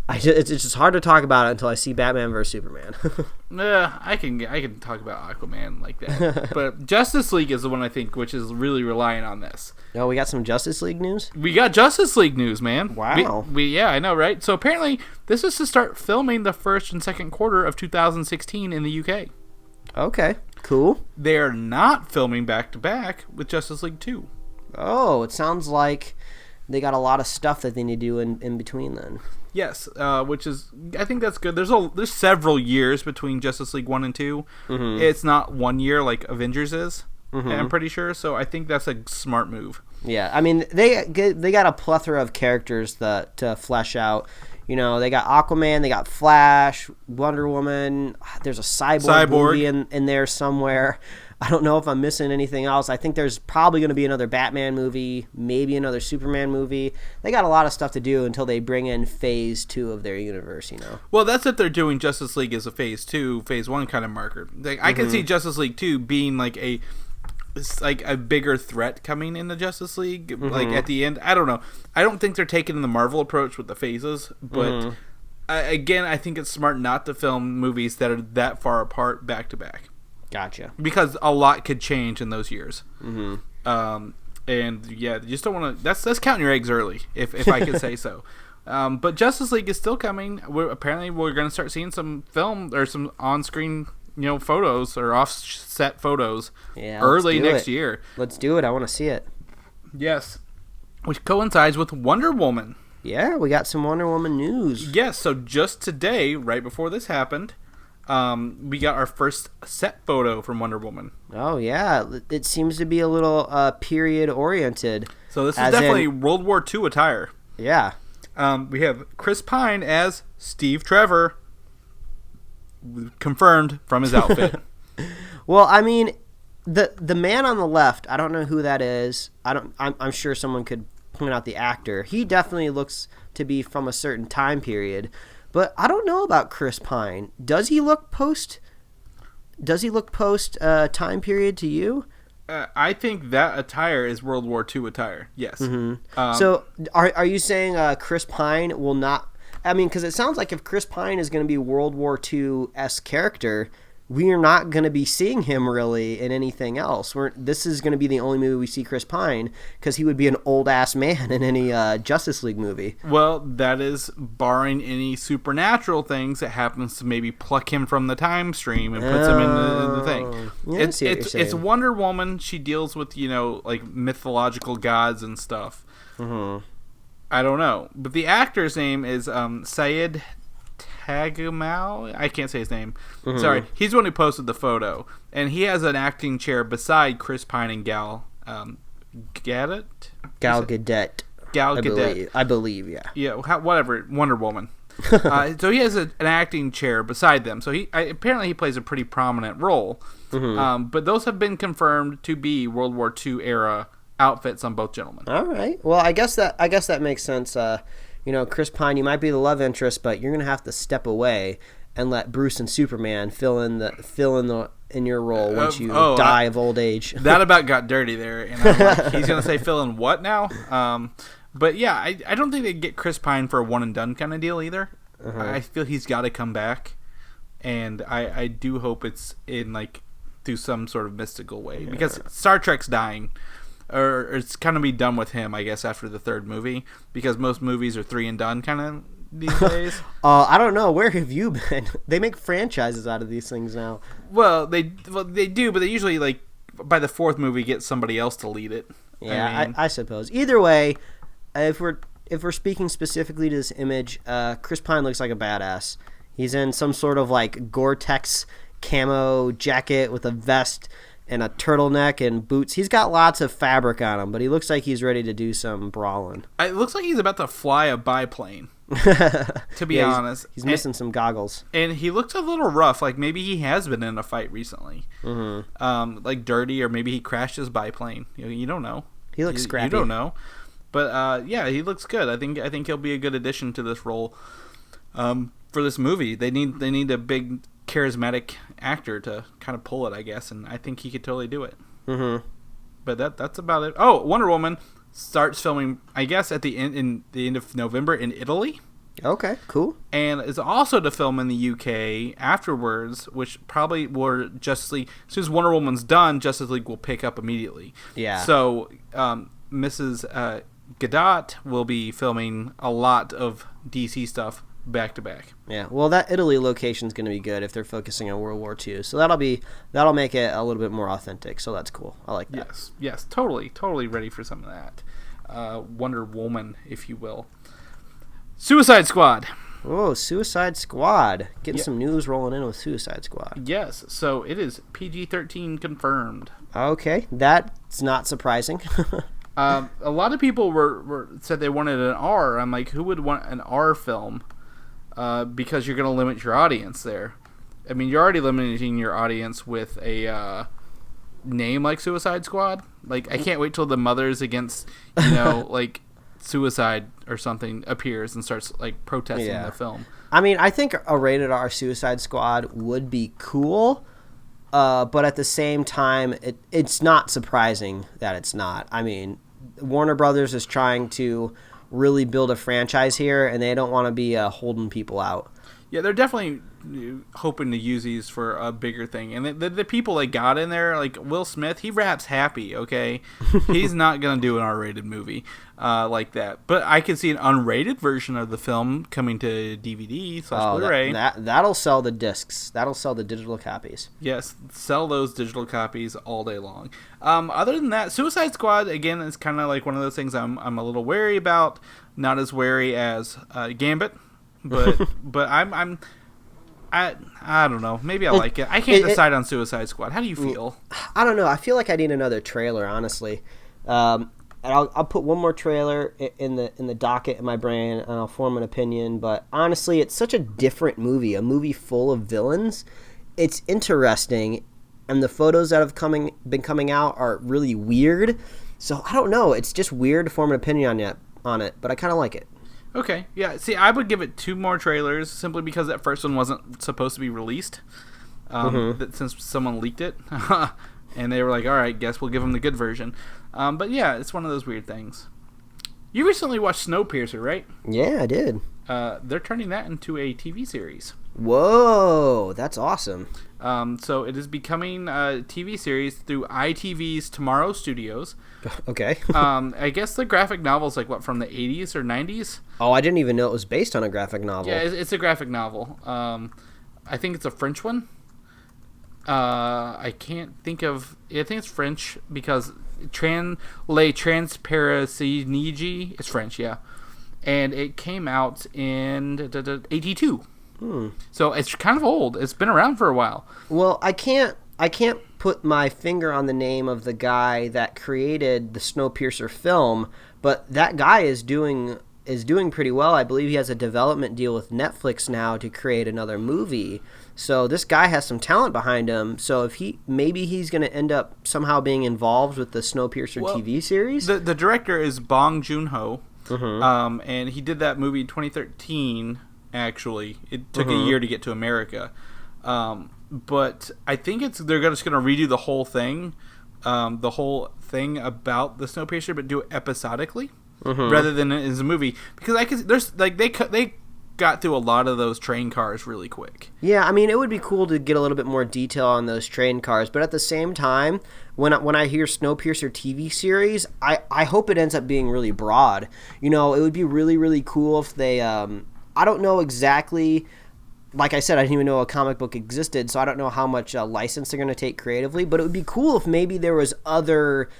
S1: It's just hard to talk about it until I see Batman vs. Superman.
S2: I can talk about Aquaman like that. But Justice League is the one, I think, which is really relying on this.
S1: Oh, we got some Justice League news?
S2: We got Justice League news, man.
S1: Wow.
S2: Yeah, I know, right? So apparently, this is to start filming the first and second quarter of 2016 in the UK.
S1: Okay, cool.
S2: They're not filming back-to-back with Justice League 2.
S1: Oh, it sounds like they got a lot of stuff that they need to do in between then.
S2: Yes, which is, I think that's good. There's several years between Justice League 1 and 2. Mm-hmm. It's not 1 year like Avengers is, I'm pretty sure. So I think that's a smart move.
S1: Yeah, I mean, they got a plethora of characters to flesh out. You know, they got Aquaman, they got Flash, Wonder Woman. There's a cyborg movie in there somewhere. I don't know if I'm missing anything else. I think there's probably going to be another Batman movie, maybe another Superman movie. They got a lot of stuff to do until they bring in Phase 2 of their universe, you know.
S2: Well, that's if they're doing Justice League as a Phase 2, Phase 1 kind of marker. I can see Justice League 2 being like a bigger threat coming in the Justice League, like at the end. I don't know. I don't think they're taking the Marvel approach with the phases, but again, I think it's smart not to film movies that are that far apart back to back.
S1: Gotcha.
S2: Because a lot could change in those years. And yeah, you just don't want to. That's counting your eggs early, if I could say so. But Justice League is still coming. Apparently, we're going to start seeing some film or some on-screen, photos or off-set photos early next year.
S1: Let's do it. I want to see it.
S2: Yes, which coincides with Wonder Woman.
S1: Yeah, we got some Wonder Woman news.
S2: Yes, so just today, right before this happened, we got our first set photo from Wonder Woman. Oh, yeah.
S1: It seems to be a little period-oriented.
S2: So this is definitely World War II attire.
S1: Yeah.
S2: We have Chris Pine as Steve Trevor, confirmed from his outfit.
S1: Well, I mean, the man on the left, I don't know who that is. I'm sure someone could point out the actor. He definitely looks to be from a certain time period. But I don't know about Chris Pine. Does he look post time period to you?
S2: I think that attire is World War II attire. Yes.
S1: Mm-hmm. So are you saying Chris Pine will not? I mean, because it sounds like if Chris Pine is going to be World War II-esque character, we are not going to be seeing him really in anything else. This is going to be the only movie we see Chris Pine, because he would be an old-ass man in any Justice League movie.
S2: Well, that is barring any supernatural things that happens to maybe pluck him from the time stream and puts him in the thing.
S1: Yeah,
S2: it's Wonder Woman. She deals with, like mythological gods and stuff. Mm-hmm. I don't know. But the actor's name is Syed Tagamau. I can't say his name. Mm-hmm. Sorry. He's the one who posted the photo. And he has an acting chair beside Chris Pine and Gal Gadot?
S1: Gal Gadot.
S2: Gal Gadot.
S1: I believe, yeah.
S2: Yeah, whatever. Wonder Woman. So he has an acting chair beside them. So apparently he plays a pretty prominent role. Mm-hmm. But those have been confirmed to be World War II era outfits on both gentlemen.
S1: All right. Well, I guess that makes sense. Chris Pine, you might be the love interest, but you're gonna have to step away and let Bruce and Superman fill in your role once you die of old age.
S2: That about got dirty there, and I'm like, he's gonna say fill in what now? But yeah, I don't think they get Chris Pine for a one and done kind of deal either. Uh-huh. I feel he's got to come back, and I do hope it's in like through some sort of mystical way because Star Trek's dying. Or it's kind of be done with him, I guess, after the third movie, because most movies are 3 and done kind of these days.
S1: I don't know. Where have you been? They make franchises out of these things now.
S2: Well, they do, but they usually, like, by the fourth movie, get somebody else to lead it.
S1: Yeah, I suppose. Either way, if we're speaking specifically to this image, Chris Pine looks like a badass. He's in some sort of, like, Gore-Tex camo jacket with a vest and a turtleneck and boots. He's got lots of fabric on him, but he looks like he's ready to do some brawling.
S2: It looks like he's about to fly a biplane, to be honest.
S1: He's missing some goggles.
S2: And he looks a little rough, like maybe he has been in a fight recently. Mm-hmm. Like dirty, or maybe he crashed his biplane. You don't know.
S1: He looks scrappy.
S2: You don't know. But yeah, he looks good. I think he'll be a good addition to this role for this movie. They need a big charismatic actor to kind of pull it, I guess, and I think he could totally do it. Mm-hmm. But that's about it. Oh, Wonder Woman starts filming, I guess, at the end of November in Italy.
S1: Okay, cool.
S2: And is also to film in the UK afterwards, which probably will Justice League. As soon as Wonder Woman's done, Justice League will pick up immediately. Yeah. So Mrs. Gadot will be filming a lot of DC stuff back to back.
S1: Yeah, well, that Italy location is going to be good if they're focusing on World War II. So that'll make it a little bit more authentic. So that's cool. I like that.
S2: Yes, totally ready for some of that. Wonder Woman, if you will. Suicide Squad.
S1: Oh, Suicide Squad. Getting some news rolling in with Suicide Squad.
S2: Yes, so it is PG-13 confirmed.
S1: Okay, that's not surprising.
S2: A lot of people were said they wanted an R. I'm like, who would want an R film? Because you're going to limit your audience there. I mean, you're already limiting your audience with a name like Suicide Squad. Like, I can't wait till the Mothers Against, like, Suicide or something appears and starts, like, protesting the film.
S1: I mean, I think a rated R Suicide Squad would be cool, but at the same time, it's not surprising that it's not. I mean, Warner Brothers is trying to really build a franchise here, and they don't want to be holding people out.
S2: Yeah, they're definitely hoping to use these for a bigger thing. And the people they got in there, like Will Smith, he raps happy, okay? He's not going to do an R-rated movie like that. But I could see an unrated version of the film coming to DVD/Blu-ray.
S1: That'll sell the discs. That'll sell the digital copies.
S2: Yes, sell those digital copies all day long. Other than that, Suicide Squad, again, is kind of like one of those things I'm a little wary about. Not as wary as Gambit. But I don't know. Maybe I like it. I can't decide on Suicide Squad. How do you feel?
S1: I don't know. I feel like I need another trailer, honestly. And I'll put one more trailer in the docket in my brain, and I'll form an opinion. But honestly, it's such a different movie. A movie full of villains. It's interesting, and the photos that have been coming out are really weird. So I don't know. It's just weird to form an opinion on it. But I kind of like it.
S2: Okay, yeah. See, I would give it 2 more trailers simply because that first one wasn't supposed to be released. Since someone leaked it, and they were like, "All right, guess we'll give them the good version." But yeah, it's one of those weird things. You recently watched Snowpiercer, right?
S1: Yeah, I did.
S2: They're turning that into a TV series.
S1: Whoa, that's awesome.
S2: So it is becoming a TV series through ITV's Tomorrow Studios.
S1: Okay.
S2: I guess the graphic novel is like, what, from the 80s or 90s?
S1: Oh, I didn't even know it was based on a graphic novel.
S2: Yeah, it's a graphic novel. I think it's a French one. I can't think of... I think it's French because Les Transparassinigi is French, yeah. And it came out in 82. So it's kind of old. It's been around for a while.
S1: Well, I can't put my finger on the name of the guy that created the Snowpiercer film, but that guy is doing is doing pretty well. I believe he has a development deal with Netflix now to create another movie. So this guy has some talent behind him. So if maybe he's going to end up somehow being involved with the Snowpiercer TV series.
S2: The director is Bong Joon-ho, and he did that movie in 2013. Actually, it took a year to get to America, but I think they're just going to redo the whole thing about the Snowpiercer, but do it episodically rather than as a movie, because they got through a lot of those train cars really quick.
S1: Yeah, I mean, it would be cool to get a little bit more detail on those train cars, but at the same time, when I hear Snowpiercer TV series, I hope it ends up being really broad. You know, it would be really, really cool if they, I don't know exactly, like I said, I didn't even know a comic book existed, so I don't know how much license they're going to take creatively, but it would be cool if maybe there was other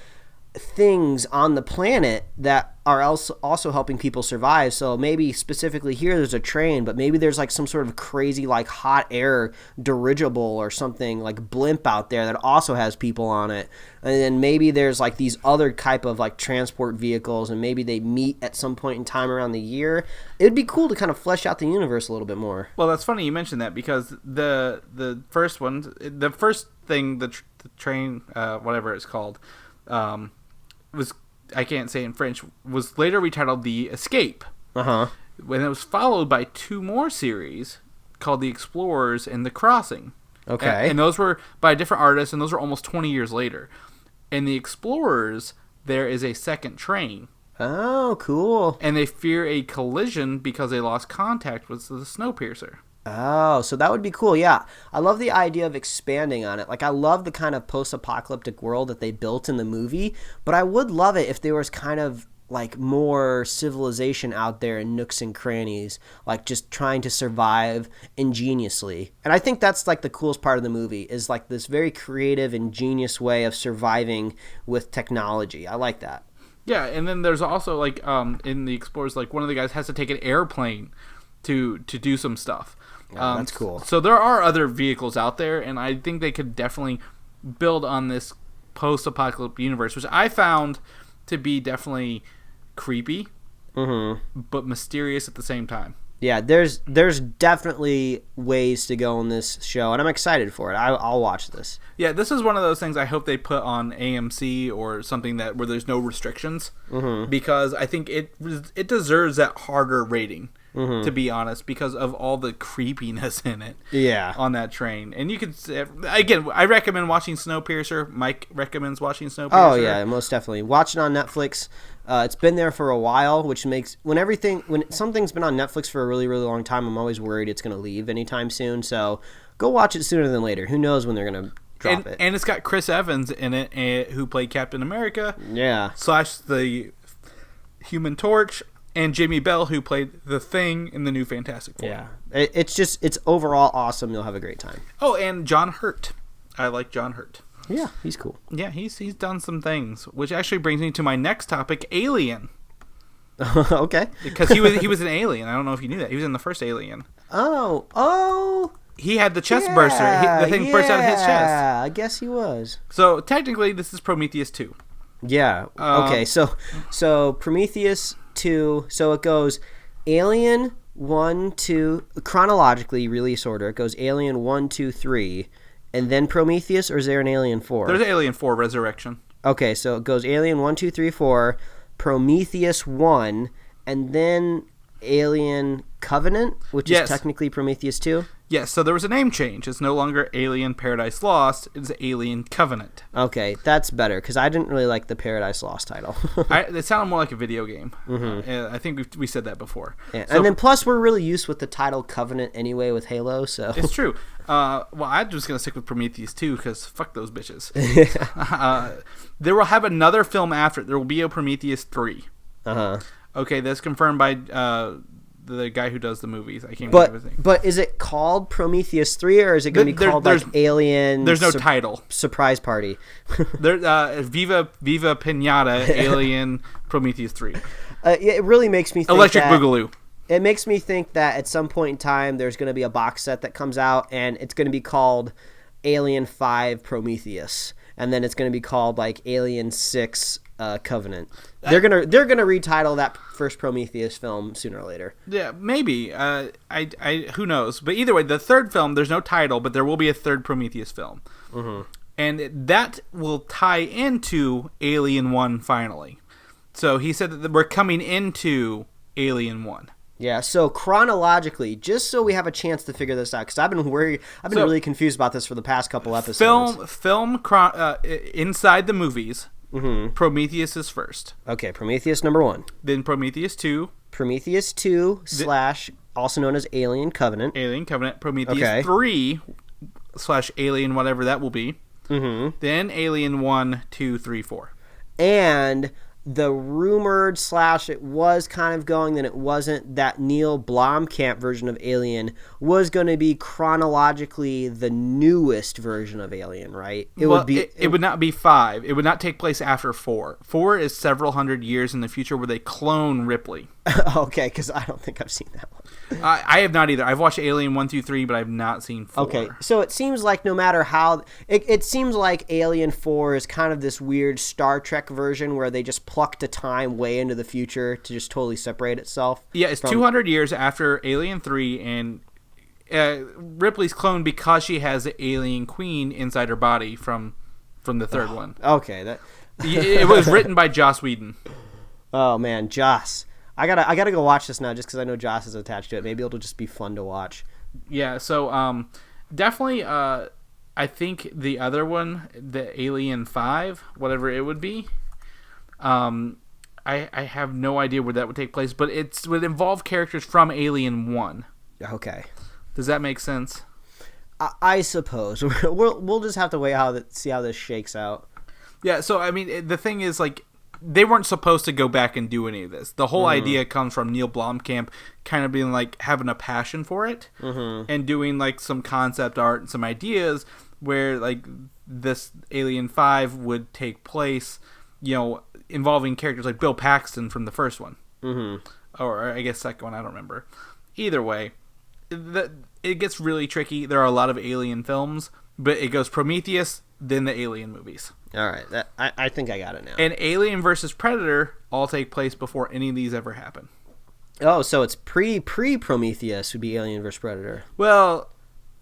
S1: things on the planet that are also helping people survive. So maybe specifically here there's a train, but maybe there's like some sort of crazy like hot air dirigible or something like blimp out there that also has people on it. And then maybe there's like these other type of like transport vehicles, and maybe they meet at some point in time around the year. It'd be cool to kind of flesh out the universe a little bit more.
S2: Well, that's funny you mentioned that, because the first thing, the train, whatever it's called, was, I can't say in French, was later retitled The Escape. When it was followed by 2 more series called The Explorers and The Crossing.
S1: Okay.
S2: And those were by different artists, and those were almost 20 years later. In The Explorers, there is a second train.
S1: Oh, cool.
S2: And they fear a collision because they lost contact with the Snowpiercer.
S1: Oh, so that would be cool. Yeah. I love the idea of expanding on it. Like, I love the kind of post-apocalyptic world that they built in the movie, but I would love it if there was kind of like more civilization out there in nooks and crannies, like just trying to survive ingeniously. And I think that's like the coolest part of the movie, is like this very creative, ingenious way of surviving with technology. I like that. Yeah,
S2: and then there's also like in the Explorers, like one of the guys has to take an airplane to do some stuff.
S1: That's cool.
S2: So there are other vehicles out there, and I think they could definitely build on this post-apocalyptic universe, which I found to be definitely creepy, but mysterious at the same time.
S1: Yeah, there's definitely ways to go in this show, and I'm excited for it. I'll watch this.
S2: Yeah, this is one of those things I hope they put on AMC or something where there's no restrictions, because I think it deserves that harder rating. To be honest, because of all the creepiness in it.
S1: Yeah.
S2: On that train. And you could, again, I recommend watching Snowpiercer. Mike recommends watching Snowpiercer.
S1: Oh, yeah, most definitely. Watch it on Netflix. It's been there for a while, which makes, when something's been on Netflix for a really, really long time, I'm always worried it's going to leave anytime soon. So go watch it sooner than later. Who knows when they're going to drop it.
S2: And it's got Chris Evans in it, who played Captain America.
S1: Yeah.
S2: / the Human Torch. And Jamie Bell, who played the Thing in the new Fantastic Four.
S1: Yeah. It's overall awesome. You'll have a great time.
S2: Oh, and John Hurt. I like John Hurt.
S1: Yeah, he's cool.
S2: Yeah, he's done some things, which actually brings me to my next topic, Alien.
S1: Okay.
S2: Because he was an alien. I don't know if you knew that. He was in the first Alien.
S1: Oh.
S2: He had the chest burster. The thing burst out of his chest.
S1: Yeah, I guess he was.
S2: So technically, this is Prometheus 2.
S1: Yeah. Okay. So Prometheus 2. So it goes Alien 1, 2, chronologically release order. It goes Alien 1, 2, 3, and then Prometheus, or is there an Alien 4?
S2: There's Alien 4 Resurrection.
S1: Okay, so it goes Alien 1, 2, 3, 4, Prometheus 1, and then Alien Covenant, which is technically Prometheus 2?
S2: Yes, so there was a name change. It's no longer Alien Paradise Lost. It's Alien Covenant.
S1: Okay, that's better, because I didn't really like the Paradise Lost title.
S2: It sounded more like a video game. I think we said that before.
S1: Yeah. So, and then plus we're really used with the title Covenant anyway with Halo, so...
S2: It's true. Well, I'm just going to stick with Prometheus 2, because fuck those bitches. They will have another film after it. There will be a Prometheus 3. Okay, that's confirmed by... the guy who does the movies. I can't remember his name.
S1: But is it called Prometheus 3, or is it going to be called like Alien?
S2: There's no title.
S1: Surprise Party.
S2: Viva Pinata, Alien Prometheus 3.
S1: It really makes me think
S2: Electric Boogaloo.
S1: It makes me think that at some point in time there's going to be a box set that comes out, and it's going to be called Alien 5 Prometheus. And then it's going to be called like Alien 6 Covenant. They're gonna retitle that first Prometheus film sooner or later.
S2: Yeah, maybe. I who knows? But either way, the third film, there's no title, but there will be a third Prometheus film, and that will tie into Alien 1 finally. So he said that we're coming into Alien 1.
S1: Yeah, so chronologically, just so we have a chance to figure this out, because I've been really confused about this for the past couple episodes.
S2: Inside the movies, Prometheus is first.
S1: Okay, Prometheus number 1.
S2: Then Prometheus 2.
S1: Prometheus 2 / also known as Alien Covenant.
S2: Alien Covenant. Prometheus 3 / Alien whatever that will be. Then Alien 1, 2, 3, 4.
S1: And the rumored / it was kind of going, then it wasn't, that Neil Blomkamp version of Alien was going to be chronologically the newest version of Alien, right?
S2: It would not be 5. It would not take place after 4. 4 is several hundred years in the future where they clone Ripley.
S1: Okay, because I don't think I've seen that one.
S2: I have not either. I've watched Alien 1 through 3, but I've not seen 4.
S1: Okay, so it seems like no matter how... It seems like Alien 4 is kind of this weird Star Trek version where they just plucked a time way into the future to just totally separate itself.
S2: Yeah, it's 200 years after Alien 3, and Ripley's cloned because she has the alien queen inside her body from the third one.
S1: Okay,
S2: it was written by Joss Whedon.
S1: Oh man, Joss. I gotta go watch this now just because I know Joss is attached to it. Maybe it'll just be fun to watch.
S2: Yeah, so definitely I think the other one, the Alien 5, whatever it would be, I have no idea where that would take place, but it would involve characters from Alien 1.
S1: Okay.
S2: Does that make sense?
S1: I suppose. We'll just have to see how this shakes out.
S2: Yeah, so I mean, the thing is, like, they weren't supposed to go back and do any of this. The whole idea comes from Neil Blomkamp kind of being like having a passion for it and doing like some concept art and some ideas where like this Alien 5 would take place, involving characters like Bill Paxton from the first one. Or I guess second one, I don't remember. Either way, it gets really tricky. There are a lot of Alien films, but it goes Prometheus, then the Alien movies.
S1: All right, I think I got it now.
S2: And Alien versus Predator all take place before any of these ever happen.
S1: Oh, so it's pre-Prometheus would be Alien versus Predator.
S2: Well,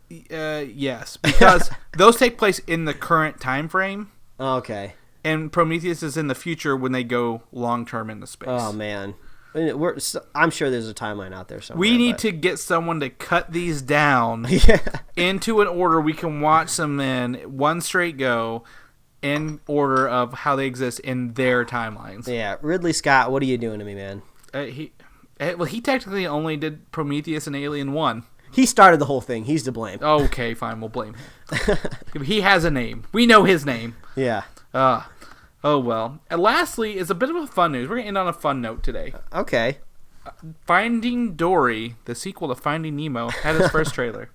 S2: yes, because those take place in the current time frame.
S1: Okay.
S2: And Prometheus is in the future when they go long-term into space.
S1: Oh, man. I'm sure there's a timeline out there somewhere.
S2: We need to get someone to cut these down into an order we can watch them in one straight go in order of how they exist in their timelines.
S1: Yeah, Ridley Scott, what are you doing to me, man?
S2: He technically only did Prometheus and Alien 1.
S1: He started the whole thing. He's to blame.
S2: Okay, fine. We'll blame him. He has a name. We know his name.
S1: Yeah.
S2: Oh, well. And lastly is a bit of a fun news. We're going to end on a fun note today.
S1: Okay.
S2: Finding Dory, the sequel to Finding Nemo, had its first trailer.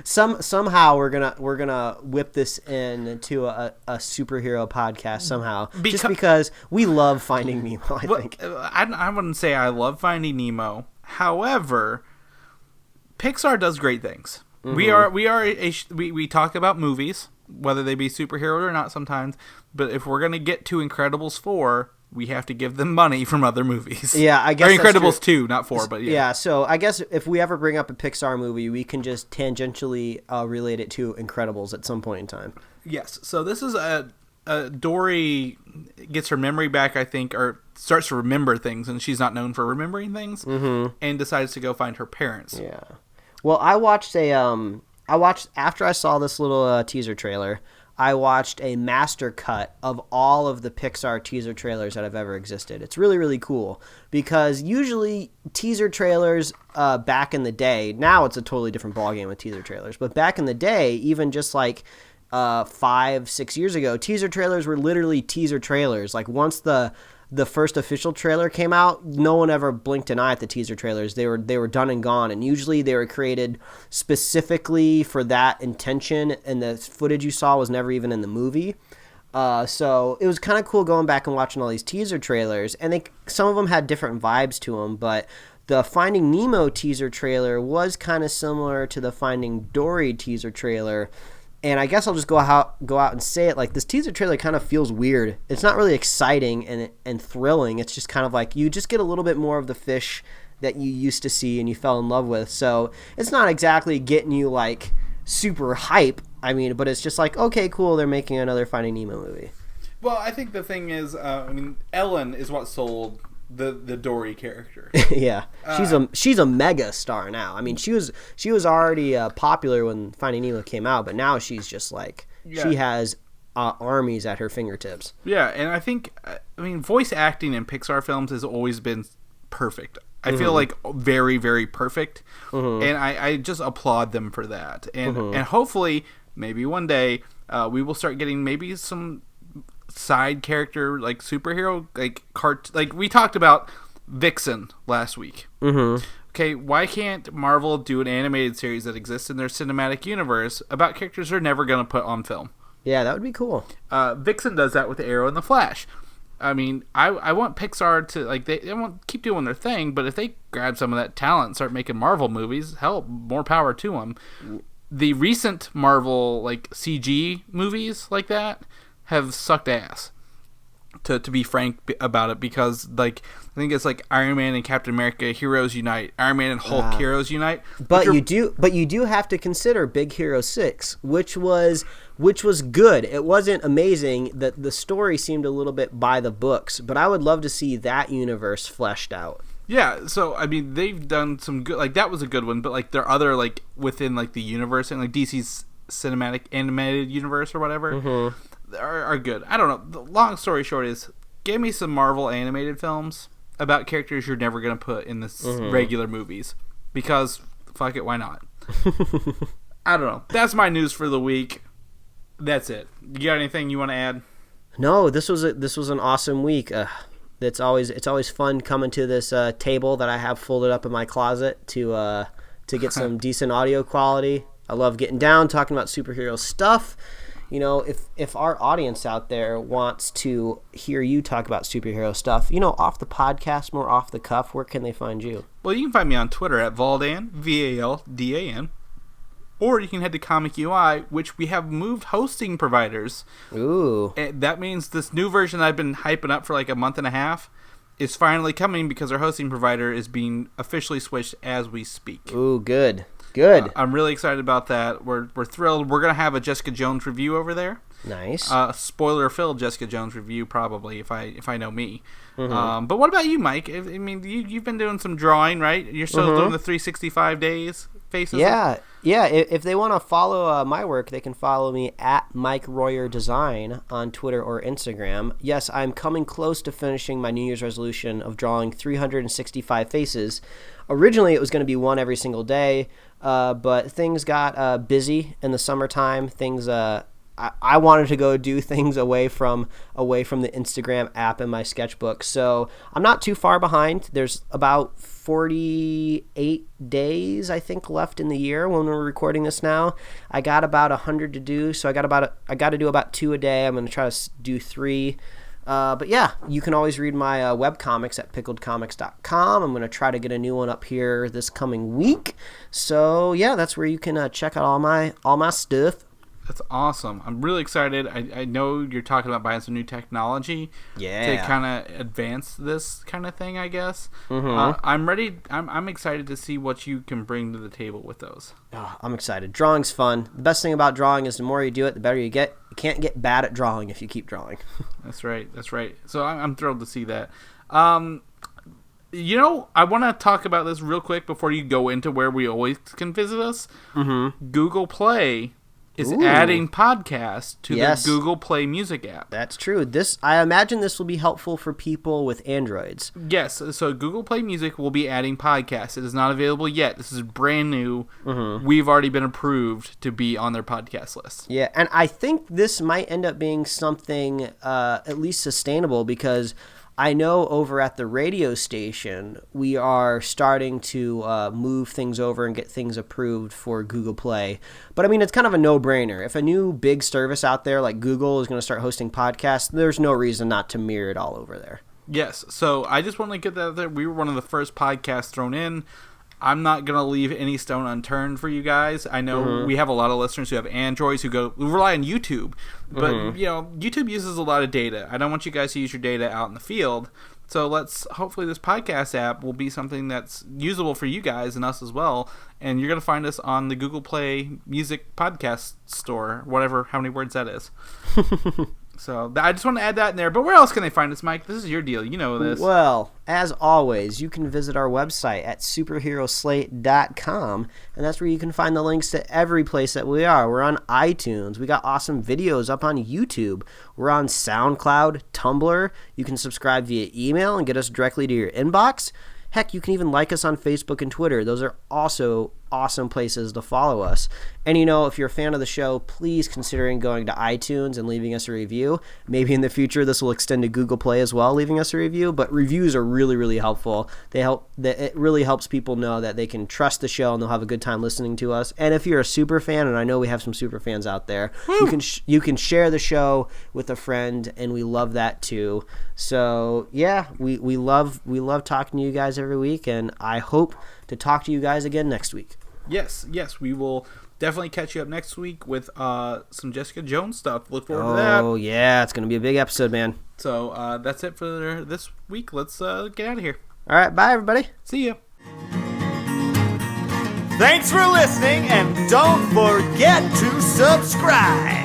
S1: Somehow we're gonna whip this into a superhero podcast somehow, just because we love Finding Nemo. I think.
S2: I wouldn't say I love Finding Nemo. However, Pixar does great things. We talk about movies, whether they be superhero or not sometimes. But if we're gonna get to Incredibles 4, we have to give them money from other movies.
S1: Yeah, I guess.
S2: Or Incredibles 2, not 4, but yeah.
S1: Yeah, so I guess if we ever bring up a Pixar movie, we can just tangentially relate it to Incredibles at some point in time.
S2: Yes, so this is Dory gets her memory back, I think, or starts to remember things, and she's not known for remembering things, and decides to go find her parents.
S1: Yeah. Well, I watched after I saw this little teaser trailer, I watched a master cut of all of the Pixar teaser trailers that have ever existed. It's really, really cool because usually teaser trailers back in the day, now it's a totally different ballgame with teaser trailers, but back in the day, even just like 5-6 years ago, teaser trailers were literally teaser trailers. Like once the first official trailer came out, no one ever blinked an eye at the teaser trailers. They were done and gone, and usually they were created specifically for that intention, and the footage you saw was never even in the movie. So it was kind of cool going back and watching all these teaser trailers, and some of them had different vibes to them, but the Finding Nemo teaser trailer was kind of similar to the Finding Dory teaser trailer, And I guess I'll just go out and say it, like, this teaser trailer kind of feels weird. It's not really exciting and thrilling. It's just kind of like you just get a little bit more of the fish that you used to see and you fell in love with. So it's not exactly getting you like super hype. I mean, but it's just like, okay, cool, they're making another Finding Nemo movie.
S2: Well, I think the thing is, Ellen is what sold the Dory character.
S1: Yeah, she's a mega star now. I mean, she was already popular when Finding Nemo came out, but now she's just like she has armies at her fingertips.
S2: Yeah, and I think voice acting in Pixar films has always been perfect. I feel like very, very perfect, and I just applaud them for that. And hopefully, maybe one day, we will start getting maybe some side character, like superhero, like we talked about Vixen last week. Okay, why can't Marvel do an animated series that exists in their cinematic universe about characters they're never going to put on film?
S1: Yeah, that would be cool.
S2: Vixen does that with Arrow and the Flash. I mean, I want Pixar to, like, they want keep doing their thing, but if they grab some of that talent and start making Marvel movies, hell, more power to them. The recent Marvel, like, CG movies like that have sucked ass, to be frank about it, because, like, I think it's like Iron Man and Captain America heroes unite, Iron Man and Hulk heroes unite.
S1: But you do have to consider Big Hero 6, which was good. It wasn't amazing. The story seemed a little bit by the books, but I would love to see that universe fleshed out.
S2: Yeah, so I mean, they've done some good, like, that was a good one, but like there are other, like, within, like, the universe and like DC's cinematic animated universe or whatever are good. I don't know. The long story short is, give me some Marvel animated films about characters you're never going to put in this regular movies, because fuck it, why not? I don't know. That's my news for the week. That's it. You got anything you want to add?
S1: No, this was an awesome week. It's always fun coming to this table that I have folded up in my closet to get some decent audio quality. I love getting down, talking about superhero stuff. You know, if our audience out there wants to hear you talk about superhero stuff, you know, off the podcast, more off the cuff, where can they find you?
S2: Well, you can find me on Twitter at Valdan, Valdan, or you can head to Comic UI, which we have moved hosting providers.
S1: Ooh.
S2: And that means this new version I've been hyping up for like a month and a half is finally coming, because our hosting provider is being officially switched as we speak.
S1: Ooh, good. Good.
S2: I'm really excited about that. We're thrilled. We're going to have a Jessica Jones review over there.
S1: Nice.
S2: Spoiler-filled Jessica Jones review, probably, if I know me. But what about you, Mike? I mean, you've been doing some drawing, right? You're still doing the 365 days faces?
S1: Yeah. If they want to follow my work, they can follow me at Mike Royer Design on Twitter or Instagram. Yes, I'm coming close to finishing my New Year's resolution of drawing 365 faces. Originally, it was going to be one every single day, but things got busy in the summertime. I wanted to go do things away from the Instagram app in my sketchbook. So I'm not too far behind. There's about 48 days, I think, left in the year when we're recording this now. I got about 100 to do, so I got to do about 2 a day. I'm going to try to do 3. But yeah, you can always read my webcomics at pickledcomics.com. I'm going to try to get a new one up here this coming week. So yeah, that's where you can check out all my stuff.
S2: That's awesome. I'm really excited. I know you're talking about buying some new technology to kind of advance this kind of thing, I guess. I'm ready. I'm excited to see what you can bring to the table with those.
S1: Oh, I'm excited. Drawing's fun. The best thing about drawing is the more you do it, the better you get. You can't get bad at drawing if you keep drawing.
S2: That's right. So I'm thrilled to see that. You know, I want to talk about this real quick before you go into where we always can visit us. Google Play is adding podcasts to the Google Play Music app.
S1: That's true. I imagine this will be helpful for people with Androids.
S2: Yes, so Google Play Music will be adding podcasts. It is not available yet. This is brand new. We've already been approved to be on their podcast list.
S1: Yeah, and I think this might end up being something at least sustainable, because I know over at the radio station, we are starting to move things over and get things approved for Google Play. But I mean, it's kind of a no-brainer. If a new big service out there like Google is going to start hosting podcasts, there's no reason not to mirror it all over there.
S2: Yes, so I just want to get that out there. We were one of the first podcasts thrown in. I'm not going to leave any stone unturned for you guys. I know we have a lot of listeners who have Androids who rely on YouTube. But, YouTube uses a lot of data. I don't want you guys to use your data out in the field. So hopefully this podcast app will be something that's usable for you guys and us as well. And you're going to find us on the Google Play Music Podcast Store, how many words that is. So I just want to add that in there. But where else can they find us, Mike? This is your deal. You know this.
S1: Well, as always, you can visit our website at superheroslate.com, and that's where you can find the links to every place that we are. We're on iTunes. We got awesome videos up on YouTube. We're on SoundCloud, Tumblr. You can subscribe via email and get us directly to your inbox. Heck, you can even like us on Facebook and Twitter. Those are also awesome places to follow us. And if you're a fan of the show, please consider going to iTunes and leaving us a review. Maybe in the future this will extend to Google Play as well, leaving us a review. But reviews are really, really helpful. It really helps people know that they can trust the show and they'll have a good time listening to us. And if you're a super fan, and I know we have some super fans out there, you can share the show with a friend, and we love that too. So yeah, we love talking to you guys every week, and I hope to talk to you guys again next week.
S2: Yes, we will definitely catch you up next week with some Jessica Jones stuff. Look forward to that.
S1: Oh, yeah, it's going to be a big episode, man.
S2: So that's it for this week. Let's get out of here.
S1: All right, bye, everybody.
S2: See ya.
S3: Thanks for listening, and don't forget to subscribe.